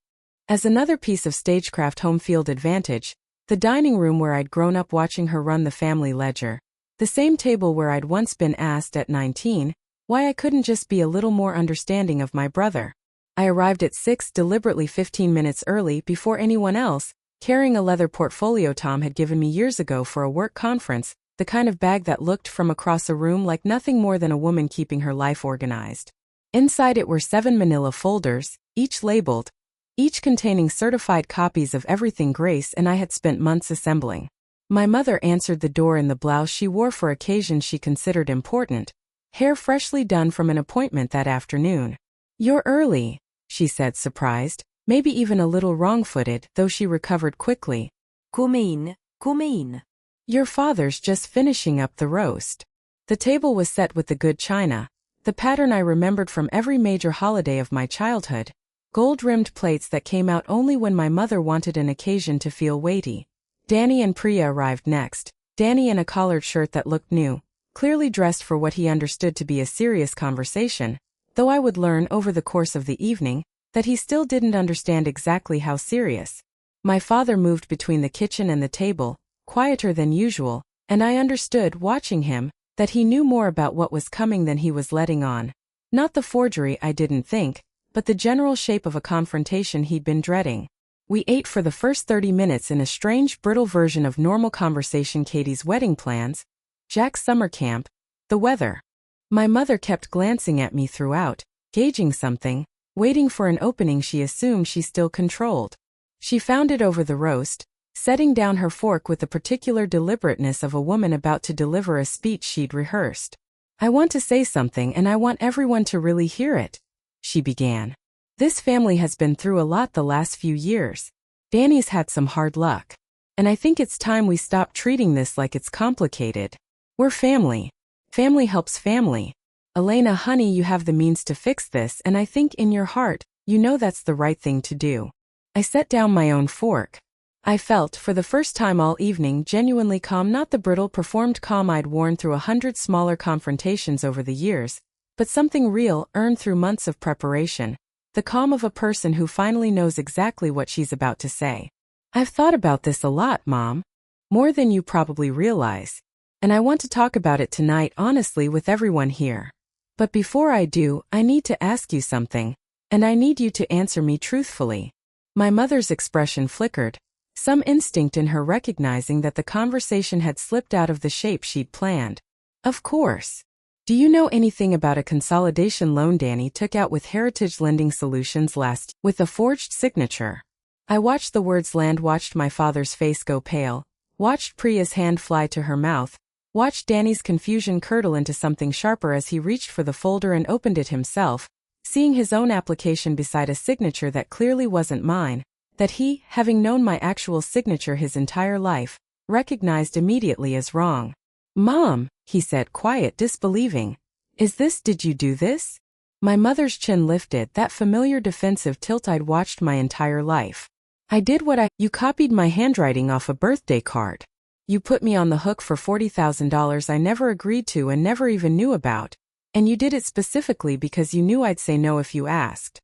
As another piece of stagecraft home field advantage, the dining room where I'd grown up watching her run the family ledger, the same table where I'd once been asked at 19 why I couldn't just be a little more understanding of my brother. I arrived at 6, deliberately 15 minutes early before anyone else, carrying a leather portfolio Tom had given me years ago for a work conference, the kind of bag that looked from across a room like nothing more than a woman keeping her life organized. Inside it were 7 manila folders, each labeled, each containing certified copies of everything Grace and I had spent months assembling. My mother answered the door in the blouse she wore for occasions she considered important, hair freshly done from an appointment that afternoon. "You're early," she said, surprised, maybe even a little wrong-footed, though she recovered quickly. Come in. "Your father's just finishing up the roast." The table was set with the good china, the pattern I remembered from every major holiday of my childhood, gold-rimmed plates that came out only when my mother wanted an occasion to feel weighty. Danny and Priya arrived next, Danny in a collared shirt that looked new, clearly dressed for what he understood to be a serious conversation, though I would learn over the course of the evening that he still didn't understand exactly how serious. My father moved between the kitchen and the table, quieter than usual, and I understood, watching him, that he knew more about what was coming than he was letting on. Not the forgery, I didn't think, but the general shape of a confrontation he'd been dreading. We ate for the first 30 minutes in a strange, brittle version of normal conversation: Katie's wedding plans, Jack's summer camp, the weather. My mother kept glancing at me throughout, gauging something, waiting for an opening she assumed she still controlled. She found it over the roast, setting down her fork with the particular deliberateness of a woman about to deliver a speech she'd rehearsed. "I want to say something and I want everyone to really hear it," she began. "This family has been through a lot the last few years. Danny's had some hard luck. And I think it's time we stop treating this like it's complicated. We're family. Family helps family. Elena, honey, you have the means to fix this, and I think in your heart, you know that's the right thing to do." I set down my own fork. I felt, for the first time all evening, genuinely calm, not the brittle, performed calm I'd worn through 100 smaller confrontations over the years, but something real, earned through months of preparation, the calm of a person who finally knows exactly what she's about to say. "I've thought about this a lot, Mom. More than you probably realize. And I want to talk about it tonight honestly with everyone here. But before I do, I need to ask you something, and I need you to answer me truthfully." My mother's expression flickered, some instinct in her recognizing that the conversation had slipped out of the shape she'd planned. "Of course. Do you know anything about a consolidation loan Danny took out with Heritage Lending Solutions last, with a forged signature?" I watched the words land, watched my father's face go pale, watched Priya's hand fly to her mouth, watched Danny's confusion curdle into something sharper as he reached for the folder and opened it himself, seeing his own application beside a signature that clearly wasn't mine, that he, having known my actual signature his entire life, recognized immediately as wrong. "Mom," he said, quiet, disbelieving. Did you do this?" My mother's chin lifted, that familiar defensive tilt I'd watched my entire life. "I did you copied my handwriting off a birthday card. You put me on the hook for $40,000 I never agreed to and never even knew about, and you did it specifically because you knew I'd say no if you asked.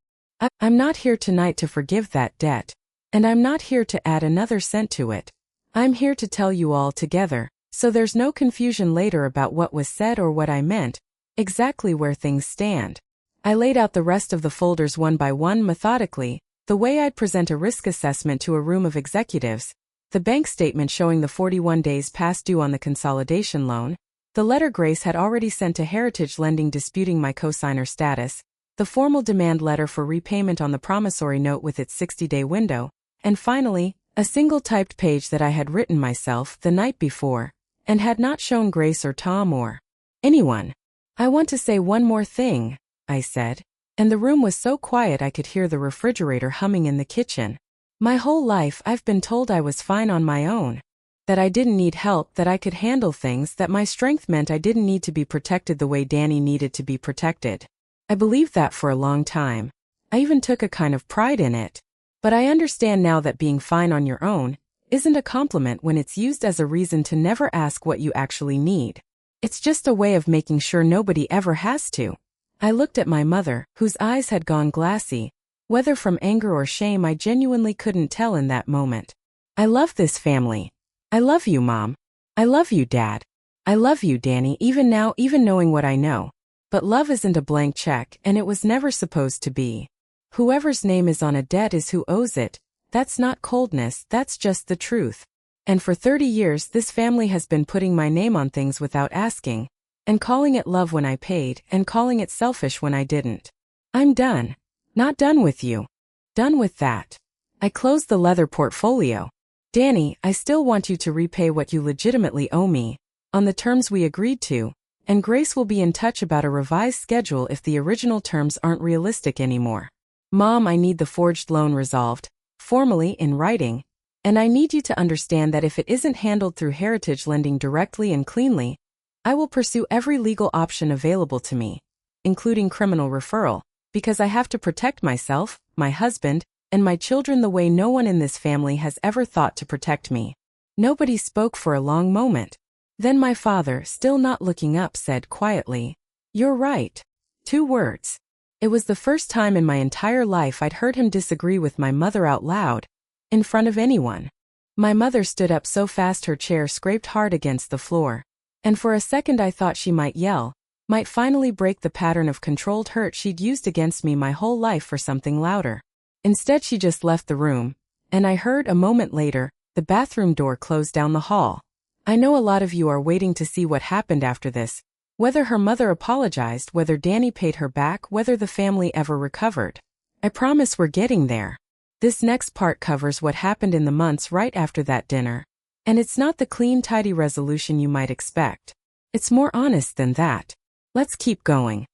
I'm not here tonight to forgive that debt, and I'm not here to add another cent to it. I'm here to tell you all together, so there's no confusion later about what was said or what I meant, exactly where things stand." I laid out the rest of the folders one by one methodically, the way I'd present a risk assessment to a room of executives, the bank statement showing the 41 days past due on the consolidation loan, the letter Grace had already sent to Heritage Lending disputing my cosigner status, the formal demand letter for repayment on the promissory note with its 60-day window, and finally, a single typed page that I had written myself the night before, and had not shown Grace or Tom or Anyone. I want to say one more thing, I said, and the room was so quiet I could hear the refrigerator humming in the kitchen. My whole life I've been told I was fine on my own, that I didn't need help, that I could handle things, that my strength meant I didn't need to be protected the way Danny needed to be protected. I believed that for a long time. I even took a kind of pride in it. But I understand now that being fine on your own isn't a compliment when it's used as a reason to never ask what you actually need. It's just a way of making sure nobody ever has to. I looked at my mother, whose eyes had gone glassy. Whether from anger or shame, I genuinely couldn't tell in that moment. I love this family. I love you, Mom. I love you, Dad. I love you, Danny, even now, even knowing what I know. But love isn't a blank check, and it was never supposed to be. Whoever's name is on a debt is who owes it. That's not coldness, that's just the truth. And for 30 years this family has been putting my name on things without asking, and calling it love when I paid, and calling it selfish when I didn't. I'm done. Not done with you. Done with that. I closed the leather portfolio. Danny, I still want you to repay what you legitimately owe me, on the terms we agreed to, and Grace will be in touch about a revised schedule if the original terms aren't realistic anymore. Mom, I need the forged loan resolved, formally in writing, and I need you to understand that if it isn't handled through Heritage Lending directly and cleanly, I will pursue every legal option available to me, including criminal referral, because I have to protect myself, my husband, and my children the way no one in this family has ever thought to protect me. Nobody spoke for a long moment. Then my father, still not looking up, said quietly, "You're right." 2 words. It was the first time in my entire life I'd heard him disagree with my mother out loud, in front of anyone. My mother stood up so fast her chair scraped hard against the floor, and for a second I thought she might yell, might finally break the pattern of controlled hurt she'd used against me my whole life for something louder. Instead she just left the room, and I heard, a moment later, the bathroom door close down the hall. I know a lot of you are waiting to see what happened after this, whether her mother apologized, whether Danny paid her back, whether the family ever recovered. I promise we're getting there. This next part covers what happened in the months right after that dinner, and it's not the clean, tidy resolution you might expect. It's more honest than that. Let's keep going.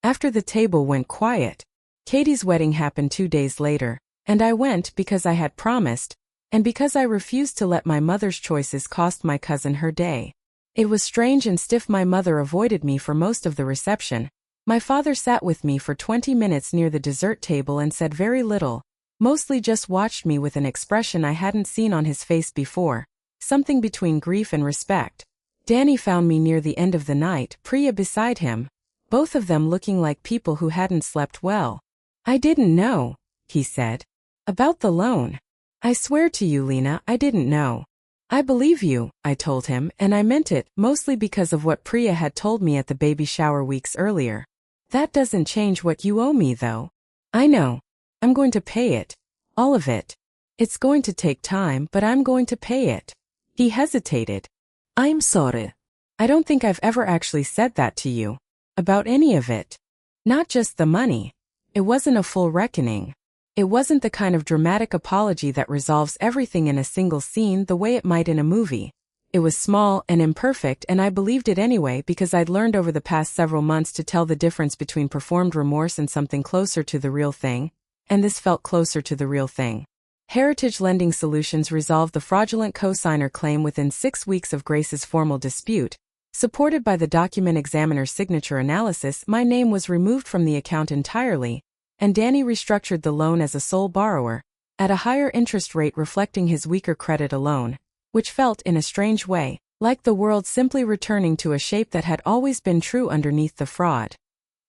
After the table went quiet, Katie's wedding happened 2 days later, and I went because I had promised, and because I refused to let my mother's choices cost my cousin her day. It was strange and stiff. My mother avoided me for most of the reception. My father sat with me for 20 minutes near the dessert table and said very little, mostly just watched me with an expression I hadn't seen on his face before, something between grief and respect. Danny found me near the end of the night, Priya beside him, both of them looking like people who hadn't slept well. "I didn't know," he said. "About the loan. I swear to you, Lena, I didn't know." "I believe you," I told him, and I meant it, mostly because of what Priya had told me at the baby shower weeks earlier. "That doesn't change what you owe me, though." "I know. I'm going to pay it. All of it. It's going to take time, but I'm going to pay it." He hesitated. "I'm sorry. I don't think I've ever actually said that to you. About any of it. Not just the money. It wasn't a full reckoning. It wasn't the kind of dramatic apology that resolves everything in a single scene the way it might in a movie. It was small and imperfect, and I believed it anyway because I'd learned over the past several months to tell the difference between performed remorse and something closer to the real thing, and this felt closer to the real thing. Heritage Lending Solutions resolved the fraudulent cosigner claim within 6 weeks of Grace's formal dispute. Supported by the document examiner's signature analysis, my name was removed from the account entirely, and Danny restructured the loan as a sole borrower, at a higher interest rate reflecting his weaker credit alone, which felt, in a strange way, like the world simply returning to a shape that had always been true underneath the fraud.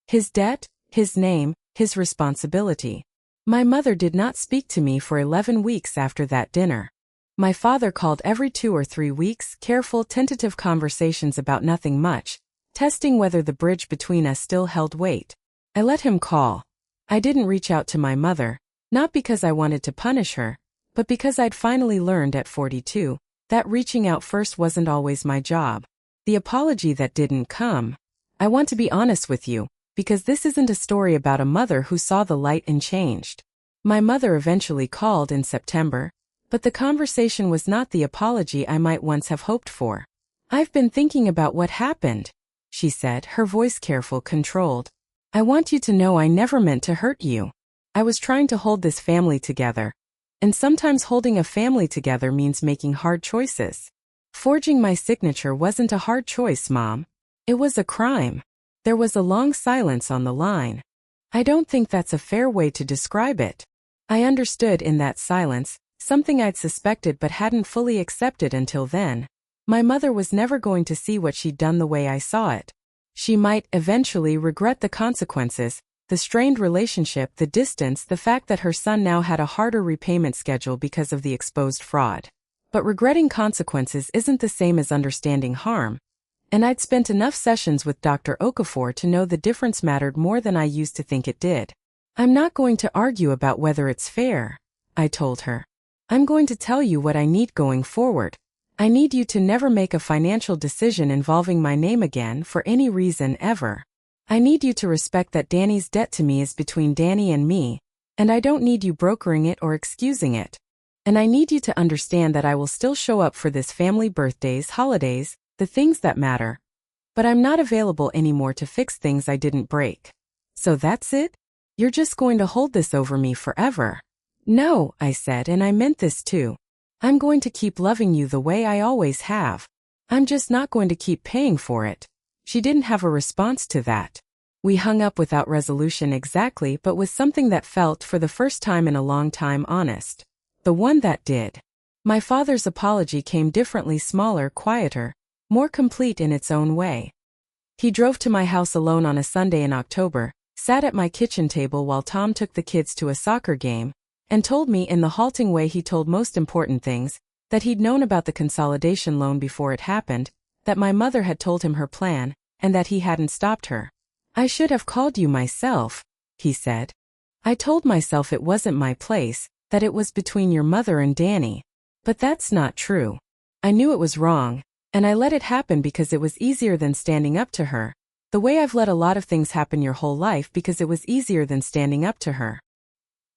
His debt, his name, his responsibility. My mother did not speak to me for 11 weeks after that dinner. My father called every 2 or 3 weeks, careful, tentative conversations about nothing much, testing whether the bridge between us still held weight. I let him call. I didn't reach out to my mother, not because I wanted to punish her, but because I'd finally learned at 42, that reaching out first wasn't always my job. The apology that didn't come. I want to be honest with you, because this isn't a story about a mother who saw the light and changed. My mother eventually called in September, but the conversation was not the apology I might once have hoped for. "I've been thinking about what happened," she said, her voice careful, controlled. I want you to know I never meant to hurt you. I was trying to hold this family together. And sometimes holding a family together means making hard choices. Forging my signature wasn't a hard choice, Mom. It was a crime. There was a long silence on the line. I don't think that's a fair way to describe it. I understood in that silence, something I'd suspected but hadn't fully accepted until then. My mother was never going to see what she'd done the way I saw it. She might eventually regret the consequences, the strained relationship, the distance, the fact that her son now had a harder repayment schedule because of the exposed fraud. But regretting consequences isn't the same as understanding harm. And I'd spent enough sessions with Dr. Okafor to know the difference mattered more than I used to think it did. I'm not going to argue about whether it's fair, I told her. I'm going to tell you what I need going forward. I need you to never make a financial decision involving my name again for any reason ever. I need you to respect that Danny's debt to me is between Danny and me, and I don't need you brokering it or excusing it. And I need you to understand that I will still show up for this family, birthdays, holidays, the things that matter. But I'm not available anymore to fix things I didn't break. So that's it? You're just going to hold this over me forever? No, I said, and I meant this too. I'm going to keep loving you the way I always have. I'm just not going to keep paying for it. She didn't have a response to that. We hung up without resolution exactly, but with something that felt, for the first time in a long time, honest. The one that did. My father's apology came differently, smaller, quieter, more complete in its own way. He drove to my house alone on a Sunday in October, sat at my kitchen table while Tom took the kids to a soccer game, and told me in the halting way he told most important things, that he'd known about the consolidation loan before it happened, that my mother had told him her plan, and that he hadn't stopped her. I should have called you myself, he said. I told myself it wasn't my place, that it was between your mother and Danny. But that's not true. I knew it was wrong, and I let it happen because it was easier than standing up to her. The way I've let a lot of things happen your whole life because it was easier than standing up to her.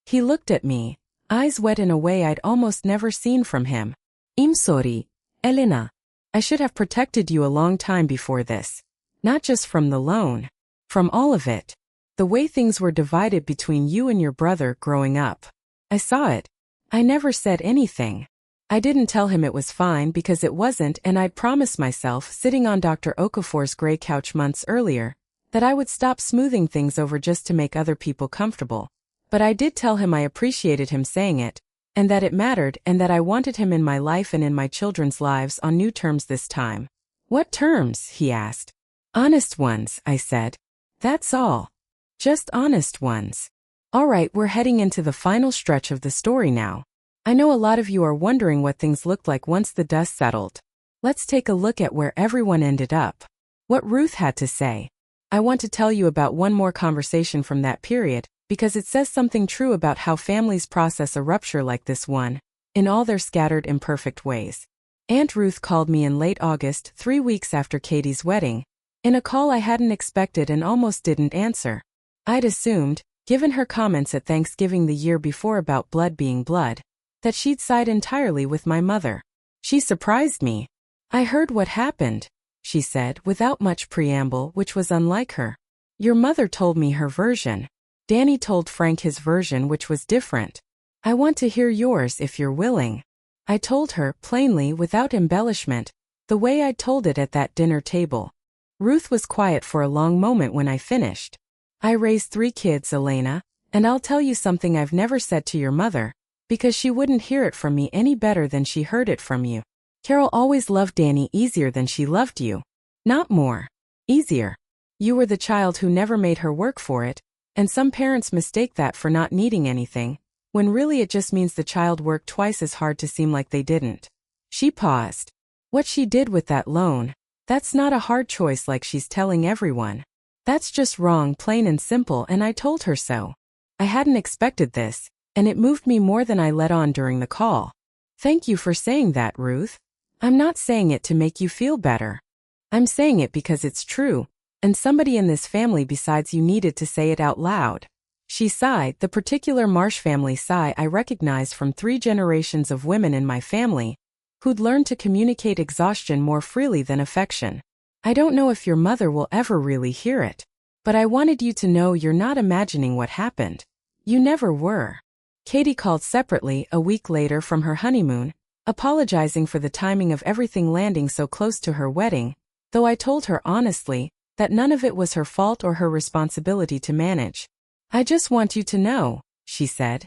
He looked at me, eyes wet in a way I'd almost never seen from him. I'm sorry, Elena. I should have protected you a long time before this. Not just from the loan. From all of it. The way things were divided between you and your brother growing up. I saw it. I never said anything. I didn't tell him it was fine because it wasn't, and I'd promised myself, sitting on Dr. Okafor's gray couch months earlier, that I would stop smoothing things over just to make other people comfortable. But I did tell him I appreciated him saying it, and that it mattered, and that I wanted him in my life and in my children's lives on new terms this time. What terms? He asked. Honest ones, I said. That's all. Just honest ones. All right, we're heading into the final stretch of the story now. I know a lot of you are wondering what things looked like once the dust settled. Let's take a look at where everyone ended up. What Ruth had to say. I want to tell you about one more conversation from that period, because it says something true about how families process a rupture like this one, in all their scattered, imperfect ways. Aunt Ruth called me in late August, 3 weeks after Katie's wedding, in a call I hadn't expected and almost didn't answer. I'd assumed, given her comments at Thanksgiving the year before about blood being blood, that she'd side entirely with my mother. She surprised me. I heard what happened, she said, without much preamble, which was unlike her. Your mother told me her version. Danny told Frank his version, which was different. I want to hear yours if you're willing. I told her, plainly, without embellishment, the way I'd told it at that dinner table. Ruth was quiet for a long moment when I finished. I raised 3 kids, Elena, and I'll tell you something I've never said to your mother, because she wouldn't hear it from me any better than she heard it from you. Carol always loved Danny easier than she loved you. Not more. Easier. You were the child who never made her work for it, and some parents mistake that for not needing anything, when really it just means the child worked twice as hard to seem like they didn't. She paused. What she did with that loan, that's not a hard choice like she's telling everyone. That's just wrong, plain and simple, and I told her so. I hadn't expected this, and it moved me more than I let on during the call. Thank you for saying that, Ruth. I'm not saying it to make you feel better. I'm saying it because it's true, and somebody in this family besides you needed to say it out loud. She sighed, the particular Marsh family sigh I recognized from 3 generations of women in my family, who'd learned to communicate exhaustion more freely than affection. I don't know if your mother will ever really hear it, but I wanted you to know you're not imagining what happened. You never were. Katie called separately a week later from her honeymoon, apologizing for the timing of everything landing so close to her wedding, though I told her honestly that none of it was her fault or her responsibility to manage. I just want you to know, she said,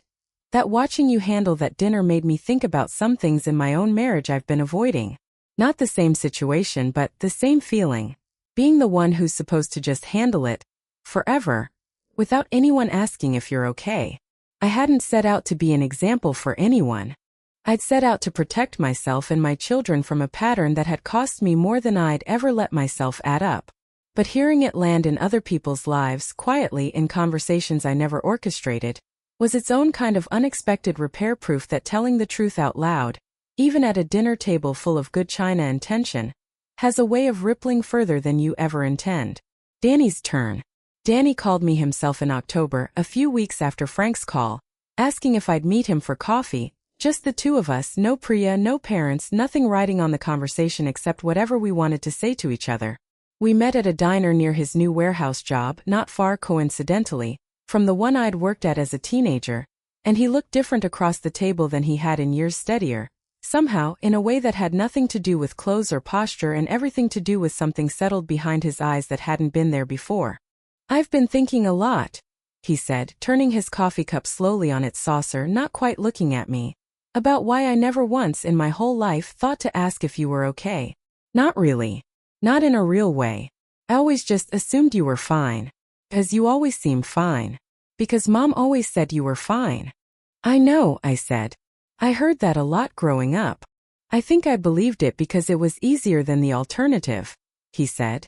that watching you handle that dinner made me think about some things in my own marriage I've been avoiding. Not the same situation, but the same feeling. Being the one who's supposed to just handle it forever, without anyone asking if you're okay. I hadn't set out to be an example for anyone. I'd set out to protect myself and my children from a pattern that had cost me more than I'd ever let myself add up. But hearing it land in other people's lives quietly in conversations I never orchestrated was its own kind of unexpected repair proof that telling the truth out loud, even at a dinner table full of good china and tension, has a way of rippling further than you ever intend. Danny's turn. Danny called me himself in October, a few weeks after Frank's call, asking if I'd meet him for coffee, just the two of us, no Priya, no parents, nothing riding on the conversation except whatever we wanted to say to each other. We met at a diner near his new warehouse job, not far coincidentally from the one I'd worked at as a teenager, and he looked different across the table than he had in years steadier, somehow in a way that had nothing to do with clothes or posture and everything to do with something settled behind his eyes that hadn't been there before. I've been thinking a lot, he said, turning his coffee cup slowly on its saucer, not quite looking at me, about why I never once in my whole life thought to ask if you were okay. Not really. Not in a real way. I always just assumed you were fine. Because you always seem fine. Because Mom always said you were fine. I know, I said. I heard that a lot growing up. I think I believed it because it was easier than the alternative, he said.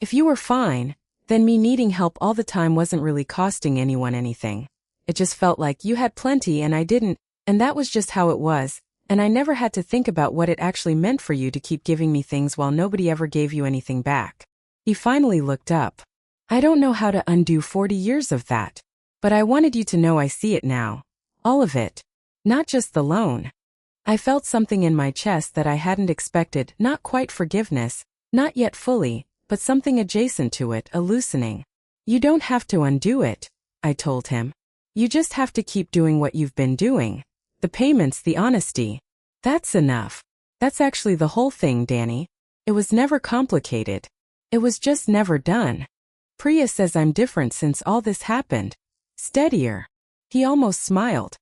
If you were fine, then me needing help all the time wasn't really costing anyone anything. It just felt like you had plenty and I didn't, and that was just how it was, and I never had to think about what it actually meant for you to keep giving me things while nobody ever gave you anything back. He finally looked up. I don't know how to undo 40 years of that. But I wanted you to know I see it now. All of it. Not just the loan. I felt something in my chest that I hadn't expected, not quite forgiveness, not yet fully, but something adjacent to it, a loosening. You don't have to undo it, I told him. You just have to keep doing what you've been doing. The payments, the honesty. That's enough. That's actually the whole thing, Danny. It was never complicated. It was just never done. Priya says I'm different since all this happened. Steadier. He almost smiled.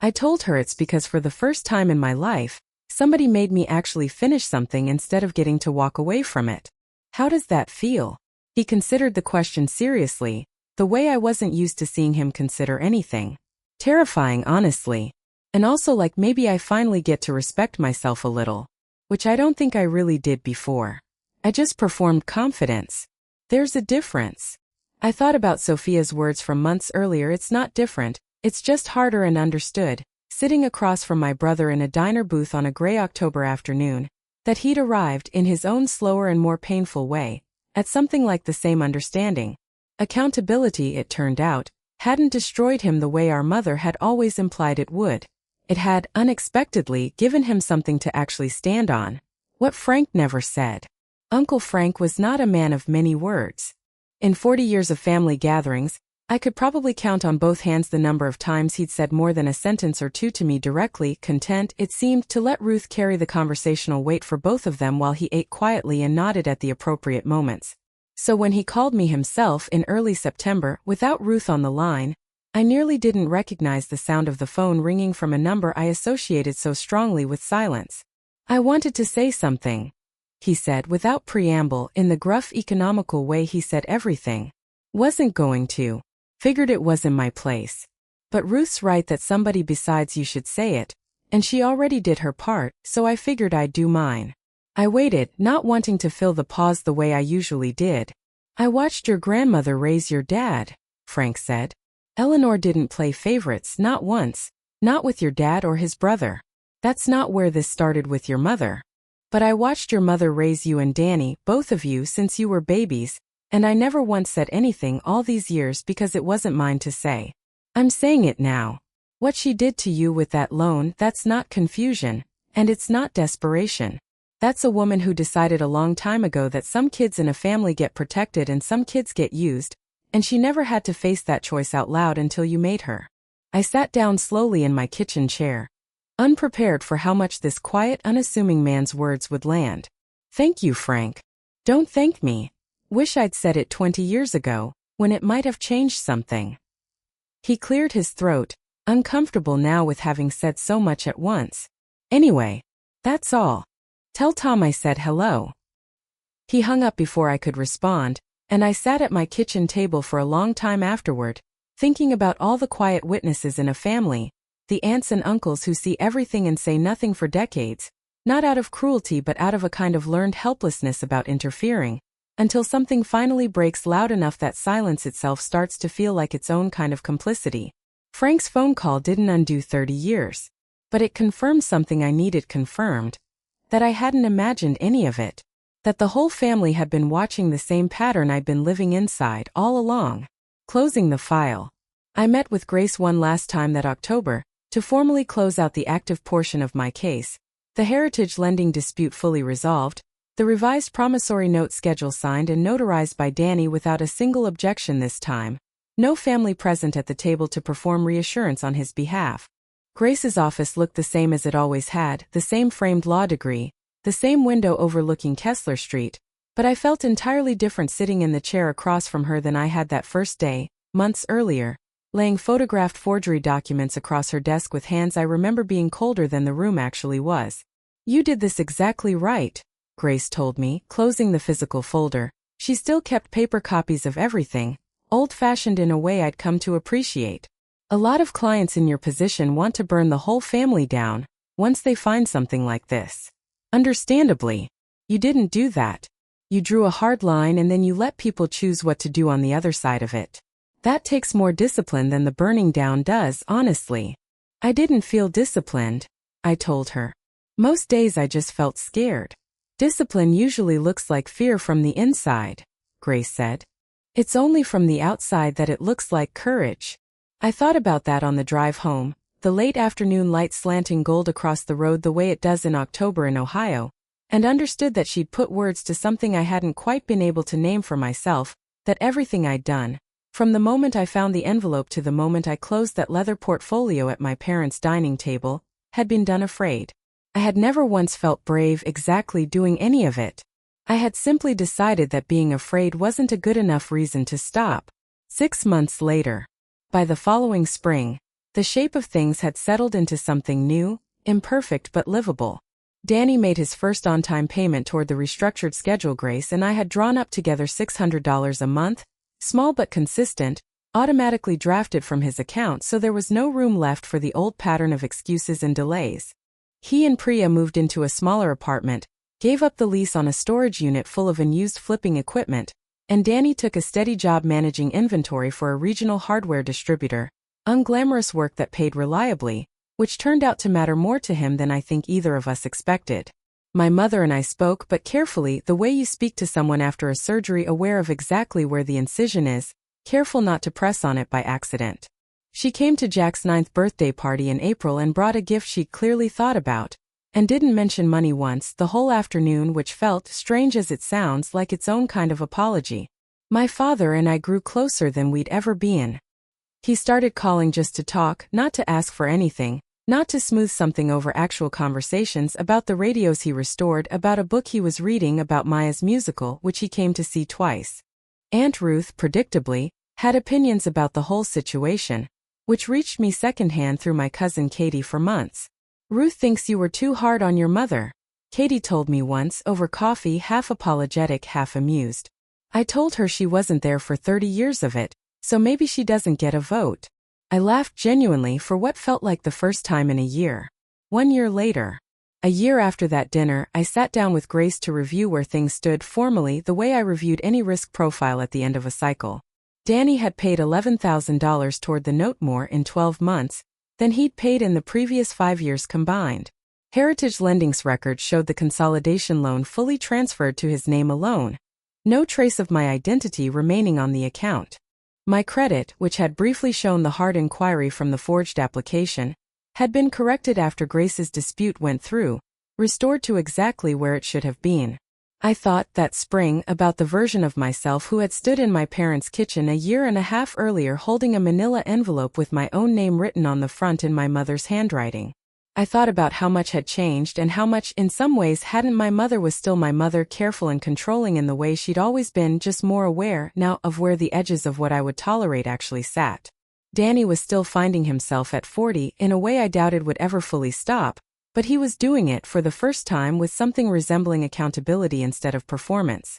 I told her it's because for the first time in my life, somebody made me actually finish something instead of getting to walk away from it. How does that feel? He considered the question seriously, the way I wasn't used to seeing him consider anything. Terrifying, honestly. And also like maybe I finally get to respect myself a little, which I don't think I really did before. I just performed confidence. There's a difference. I thought about Sophia's words from months earlier. It's not different, it's just harder and understood, sitting across from my brother in a diner booth on a gray October afternoon, that he'd arrived, in his own slower and more painful way, at something like the same understanding. Accountability, it turned out, hadn't destroyed him the way our mother had always implied it would. It had, unexpectedly, given him something to actually stand on. What Frank never said. Uncle Frank was not a man of many words. In 40 years of family gatherings, I could probably count on both hands the number of times he'd said more than a sentence or two to me directly, content, it seemed, to let Ruth carry the conversational weight for both of them while he ate quietly and nodded at the appropriate moments. So when he called me himself in early September, without Ruth on the line, I nearly didn't recognize the sound of the phone ringing from a number I associated so strongly with silence. I wanted to say something, he said without preamble, in the gruff economical way he said everything. Wasn't going to. Figured it was in my place. But Ruth's right that somebody besides you should say it, and she already did her part, so I figured I'd do mine. I waited, not wanting to fill the pause the way I usually did. I watched your grandmother raise your dad, Frank said. Eleanor didn't play favorites, not once, not with your dad or his brother. That's not where this started with your mother. But I watched your mother raise you and Danny, both of you, since you were babies, and I never once said anything all these years because it wasn't mine to say. I'm saying it now. What she did to you with that loan, that's not confusion, and it's not desperation. That's a woman who decided a long time ago that some kids in a family get protected and some kids get used, and she never had to face that choice out loud until you made her. I sat down slowly in my kitchen chair, unprepared for how much this quiet, unassuming man's words would land. Thank you, Frank. Don't thank me. Wish I'd said it 20 years ago, when it might have changed something. He cleared his throat, uncomfortable now with having said so much at once. Anyway, that's all. Tell Tom I said hello. He hung up before I could respond, and I sat at my kitchen table for a long time afterward, thinking about all the quiet witnesses in a family, the aunts and uncles who see everything and say nothing for decades, not out of cruelty but out of a kind of learned helplessness about interfering, until something finally breaks loud enough that silence itself starts to feel like its own kind of complicity. Frank's phone call didn't undo 30 years, but it confirmed something I needed confirmed, that I hadn't imagined any of it, that the whole family had been watching the same pattern I'd been living inside all along. Closing the file. I met with Grace one last time that October, to formally close out the active portion of my case, the heritage lending dispute fully resolved, the revised promissory note schedule signed and notarized by Danny without a single objection this time, no family present at the table to perform reassurance on his behalf. Grace's office looked the same as it always had, the same framed law degree, the same window overlooking Kessler Street, but I felt entirely different sitting in the chair across from her than I had that first day, months earlier, laying photographed forgery documents across her desk with hands I remember being colder than the room actually was. You did this exactly right, Grace told me, closing the physical folder. She still kept paper copies of everything, old-fashioned in a way I'd come to appreciate. A lot of clients in your position want to burn the whole family down, once they find something like this. Understandably. You didn't do that. You drew a hard line and then you let people choose what to do on the other side of it. That takes more discipline than the burning down does, honestly. I didn't feel disciplined, I told her. Most days I just felt scared. Discipline usually looks like fear from the inside, Grace said. It's only from the outside that it looks like courage. I thought about that on the drive home, the late afternoon light slanting gold across the road the way it does in October in Ohio, and understood that she'd put words to something I hadn't quite been able to name for myself, that everything I'd done, from the moment I found the envelope to the moment I closed that leather portfolio at my parents' dining table, had been done afraid. I had never once felt brave exactly doing any of it. I had simply decided that being afraid wasn't a good enough reason to stop. 6 months later. By the following spring, the shape of things had settled into something new, imperfect but livable. Danny made his first on-time payment toward the restructured schedule Grace and I had drawn up together $600 a month, small but consistent, automatically drafted from his account so there was no room left for the old pattern of excuses and delays. He and Priya moved into a smaller apartment, gave up the lease on a storage unit full of unused flipping equipment, and Danny took a steady job managing inventory for a regional hardware distributor, unglamorous work that paid reliably, which turned out to matter more to him than I think either of us expected. My mother and I spoke but carefully, the way you speak to someone after a surgery, aware of exactly where the incision is, careful not to press on it by accident. She came to Jack's 9th birthday party in April and brought a gift she'd clearly thought about, and didn't mention money once the whole afternoon, which felt, strange as it sounds, like its own kind of apology. My father and I grew closer than we'd ever been. He started calling just to talk, not to ask for anything, not to smooth something over actual conversations about the radios he restored, about a book he was reading, about Maya's musical, which he came to see twice. Aunt Ruth, predictably, had opinions about the whole situation, which reached me secondhand through my cousin Katie for months. Ruth thinks you were too hard on your mother, Katie told me once over coffee, half apologetic, half amused. I told her she wasn't there for 30 years of it, so maybe she doesn't get a vote. I laughed genuinely for what felt like the first time in a year. 1 year later. A year after that dinner, I sat down with Grace to review where things stood formally, the way I reviewed any risk profile at the end of a cycle. Danny had paid $11,000 toward the note more in 12 months than he'd paid in the previous 5 years combined. Heritage Lending's record showed the consolidation loan fully transferred to his name alone, no trace of my identity remaining on the account. My credit, which had briefly shown the hard inquiry from the forged application, had been corrected after Grace's dispute went through, restored to exactly where it should have been. I thought, that spring, about the version of myself who had stood in my parents' kitchen a year and a half earlier holding a manila envelope with my own name written on the front in my mother's handwriting. I thought about how much had changed and how much, in some ways, hadn't. My mother was still my mother, careful and controlling in the way she'd always been, just more aware, now, of where the edges of what I would tolerate actually sat. Danny was still finding himself at 40 in a way I doubted would ever fully stop, but he was doing it for the first time with something resembling accountability instead of performance.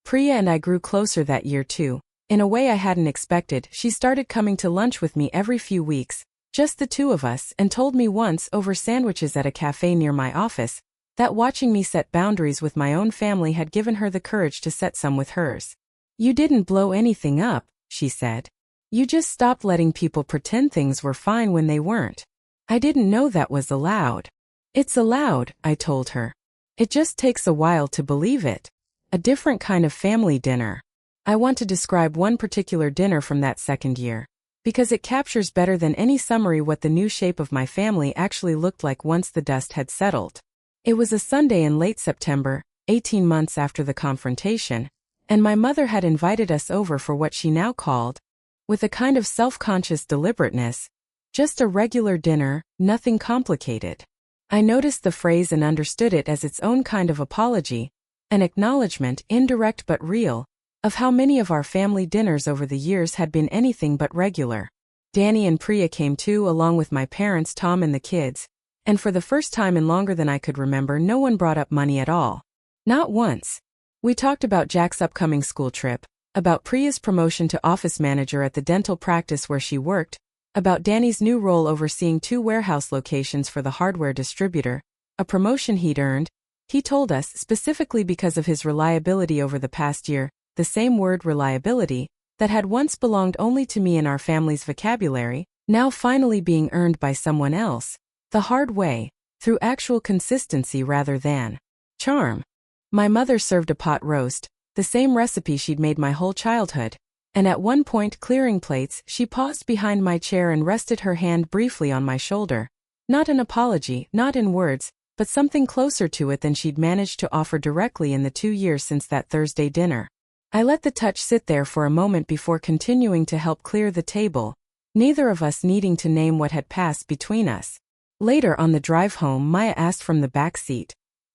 Priya and I grew closer that year too. In a way I hadn't expected. She started coming to lunch with me every few weeks, just the two of us, and told me once, over sandwiches at a cafe near my office, that watching me set boundaries with my own family had given her the courage to set some with hers. "You didn't blow anything up," she said. "You just stopped letting people pretend things were fine when they weren't." I didn't know that was allowed. "It's allowed," I told her. "It just takes a while to believe it." A different kind of family dinner. I want to describe one particular dinner from that second year, because it captures better than any summary what the new shape of my family actually looked like once the dust had settled. It was a Sunday in late September, 18 months after the confrontation, and my mother had invited us over for what she now called, with a kind of self-conscious deliberateness, just a regular dinner, nothing complicated. I noticed the phrase and understood it as its own kind of apology, an acknowledgement, indirect but real, of how many of our family dinners over the years had been anything but regular. Danny and Priya came too, along with my parents, Tom and the kids, and for the first time in longer than I could remember, no one brought up money at all. Not once. We talked about Jack's upcoming school trip, about Priya's promotion to office manager at the dental practice where she worked, about Danny's new role overseeing 2 warehouse locations for the hardware distributor, a promotion he'd earned, he told us, specifically because of his reliability over the past year, the same word, reliability, that had once belonged only to me in our family's vocabulary, now finally being earned by someone else, the hard way, through actual consistency rather than charm. My mother served a pot roast, the same recipe she'd made my whole childhood, and at one point, clearing plates, she paused behind my chair and rested her hand briefly on my shoulder. Not an apology, not in words, but something closer to it than she'd managed to offer directly in the 2 years since that Thursday dinner. I let the touch sit there for a moment before continuing to help clear the table, neither of us needing to name what had passed between us. Later on the drive home, Maya asked from the back seat,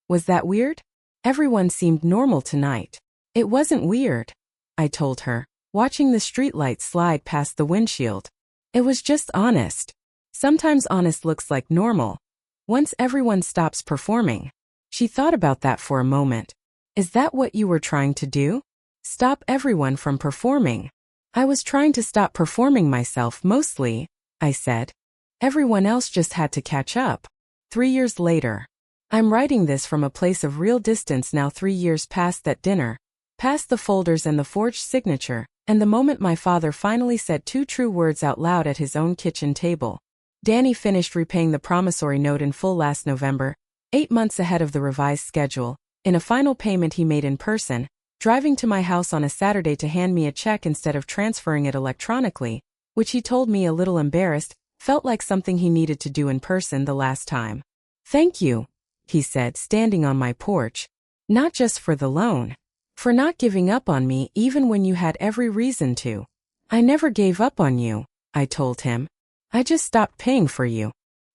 "Was that weird?" "Everyone seemed normal tonight." "It wasn't weird," I told her, watching the streetlight slide past the windshield. "It was just honest. Sometimes honest looks like normal. Once everyone stops performing." She thought about that for a moment. "Is that what you were trying to do? Stop everyone from performing?" "I was trying to stop performing myself mostly," I said. "Everyone else just had to catch up." 3 years later. I'm writing this from a place of real distance now, 3 years past that dinner, past the folders and the forged signature, and the moment my father finally said 2 true words out loud at his own kitchen table. Danny finished repaying the promissory note in full last November, 8 months ahead of the revised schedule, in a final payment he made in person, driving to my house on a Saturday to hand me a check instead of transferring it electronically, which he told me, a little embarrassed, felt like something he needed to do in person the last time. "Thank you," he said, standing on my porch. "Not just for the loan. For not giving up on me even when you had every reason to." "I never gave up on you," I told him. "I just stopped paying for you."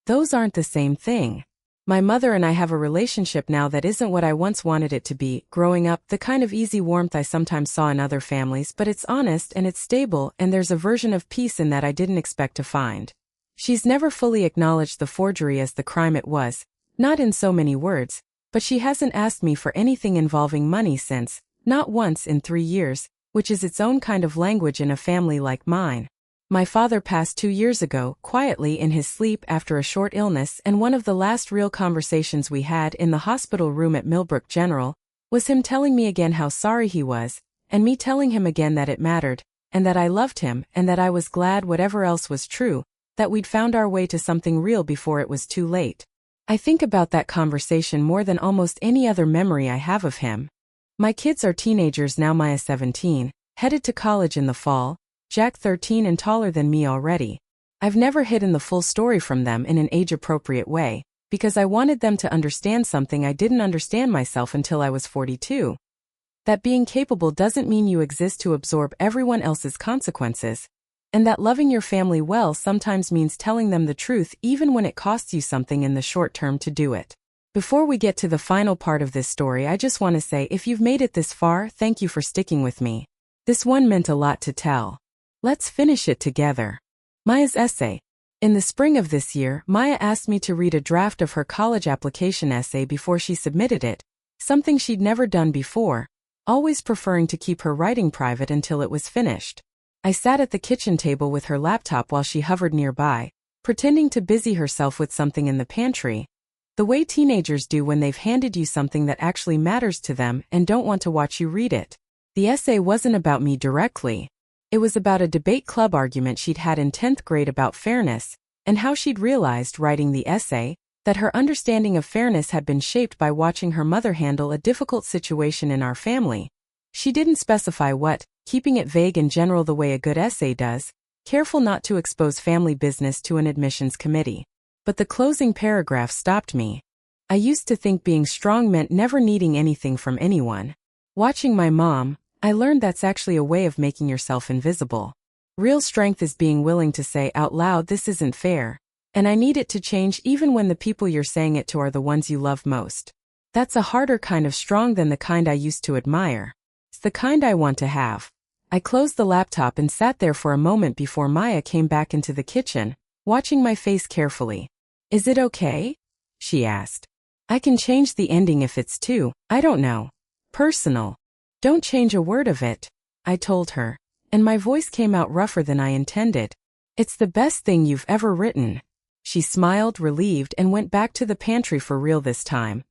Those aren't the same thing. My mother and I have a relationship now that isn't what I once wanted it to be, growing up, the kind of easy warmth I sometimes saw in other families, but it's honest and it's stable, and there's a version of peace in that I didn't expect to find. She's never fully acknowledged the forgery as the crime it was, not in so many words, but she hasn't asked me for anything involving money since, not once in 3 years, which is its own kind of language in a family like mine. My father passed 2 years ago, quietly in his sleep after a short illness, and one of the last real conversations we had in the hospital room at Millbrook General was him telling me again how sorry he was, and me telling him again that it mattered, and that I loved him, and that I was glad, whatever else was true, that we'd found our way to something real before it was too late. I think about that conversation more than almost any other memory I have of him. My kids are teenagers now, Maya 17, headed to college in the fall, Jack 13 and taller than me already. I've never hidden the full story from them in an age-appropriate way, because I wanted them to understand something I didn't understand myself until I was 42. That being capable doesn't mean you exist to absorb everyone else's consequences, and that loving your family well sometimes means telling them the truth even when it costs you something in the short term to do it. Before we get to the final part of this story, I just want to say if you've made it this far, thank you for sticking with me. This one meant a lot to tell. Let's finish it together. Maya's essay. In the spring of this year, Maya asked me to read a draft of her college application essay before she submitted it, something she'd never done before, always preferring to keep her writing private until it was finished. I sat at the kitchen table with her laptop while she hovered nearby, pretending to busy herself with something in the pantry, the way teenagers do when they've handed you something that actually matters to them and don't want to watch you read it. The essay wasn't about me directly. It was about a debate club argument she'd had in 10th grade about fairness, and how she'd realized, writing the essay, that her understanding of fairness had been shaped by watching her mother handle a difficult situation in our family. She didn't specify what, keeping it vague and general the way a good essay does, careful not to expose family business to an admissions committee. But the closing paragraph stopped me. I used to think being strong meant never needing anything from anyone. Watching my mom, I learned that's actually a way of making yourself invisible. Real strength is being willing to say out loud, this isn't fair, and I need it to change, even when the people you're saying it to are the ones you love most. That's a harder kind of strong than the kind I used to admire. It's the kind I want to have. I closed the laptop and sat there for a moment before Maya came back into the kitchen, watching my face carefully. Is it okay? She asked. I can change the ending if it's too, I don't know, personal. Don't change a word of it, I told her, and my voice came out rougher than I intended. It's the best thing you've ever written. She smiled, relieved, and went back to the pantry for real this time.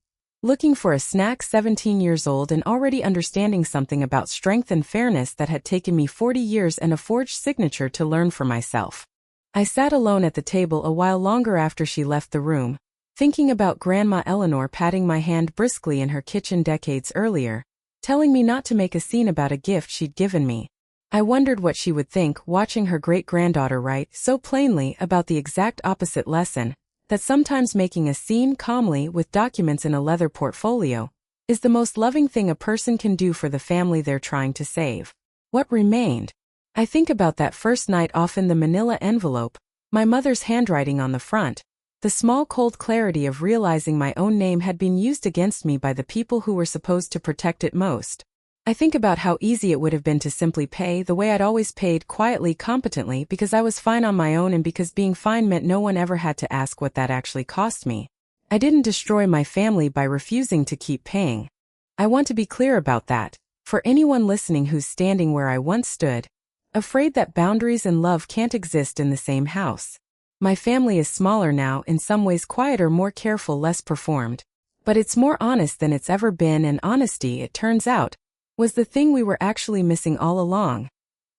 Looking for a snack, 17 years old and already understanding something about strength and fairness that had taken me 40 years and a forged signature to learn for myself. I sat alone at the table a while longer after she left the room, thinking about Grandma Eleanor patting my hand briskly in her kitchen decades earlier, telling me not to make a scene about a gift she'd given me. I wondered what she would think watching her great-granddaughter write so plainly about the exact opposite lesson, that sometimes making a scene calmly with documents in a leather portfolio is the most loving thing a person can do for the family they're trying to save. What remained? I think about that first night off in the manila envelope, my mother's handwriting on the front, the small cold clarity of realizing my own name had been used against me by the people who were supposed to protect it most. I think about how easy it would have been to simply pay the way I'd always paid, quietly, competently, because I was fine on my own and because being fine meant no one ever had to ask what that actually cost me. I didn't destroy my family by refusing to keep paying. I want to be clear about that, for anyone listening who's standing where I once stood, afraid that boundaries and love can't exist in the same house. My family is smaller now, in some ways quieter, more careful, less performed. But it's more honest than it's ever been, and honesty, it turns out, was the thing we were actually missing all along.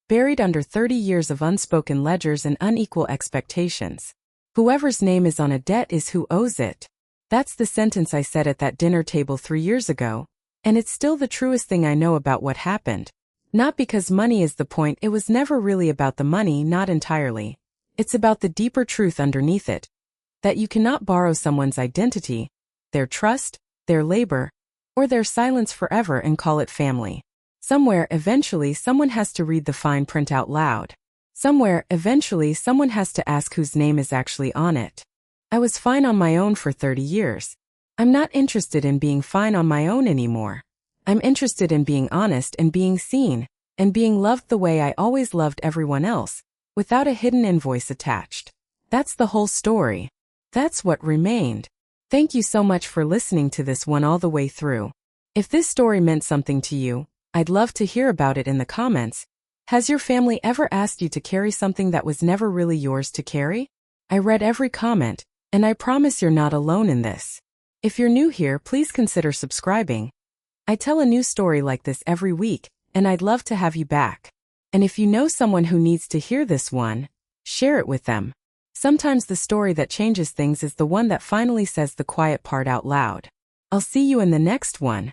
Buried under 30 years of unspoken ledgers and unequal expectations. Whoever's name is on a debt is who owes it. That's the sentence I said at that dinner table 3 years ago, and it's still the truest thing I know about what happened. Not because money is the point, it was never really about the money, not entirely. It's about the deeper truth underneath it. That you cannot borrow someone's identity, their trust, their labor, or their silence forever and call it family. Somewhere, eventually, someone has to read the fine print out loud. Somewhere, eventually, someone has to ask whose name is actually on it. I was fine on my own for 30 years. I'm not interested in being fine on my own anymore. I'm interested in being honest and being seen, and being loved the way I always loved everyone else, without a hidden invoice attached. That's the whole story. That's what remained. Thank you so much for listening to this one all the way through. If this story meant something to you, I'd love to hear about it in the comments. Has your family ever asked you to carry something that was never really yours to carry? I read every comment, and I promise you're not alone in this. If you're new here, please consider subscribing. I tell a new story like this every week, and I'd love to have you back. And if you know someone who needs to hear this one, share it with them. Sometimes the story that changes things is the one that finally says the quiet part out loud. I'll see you in the next one.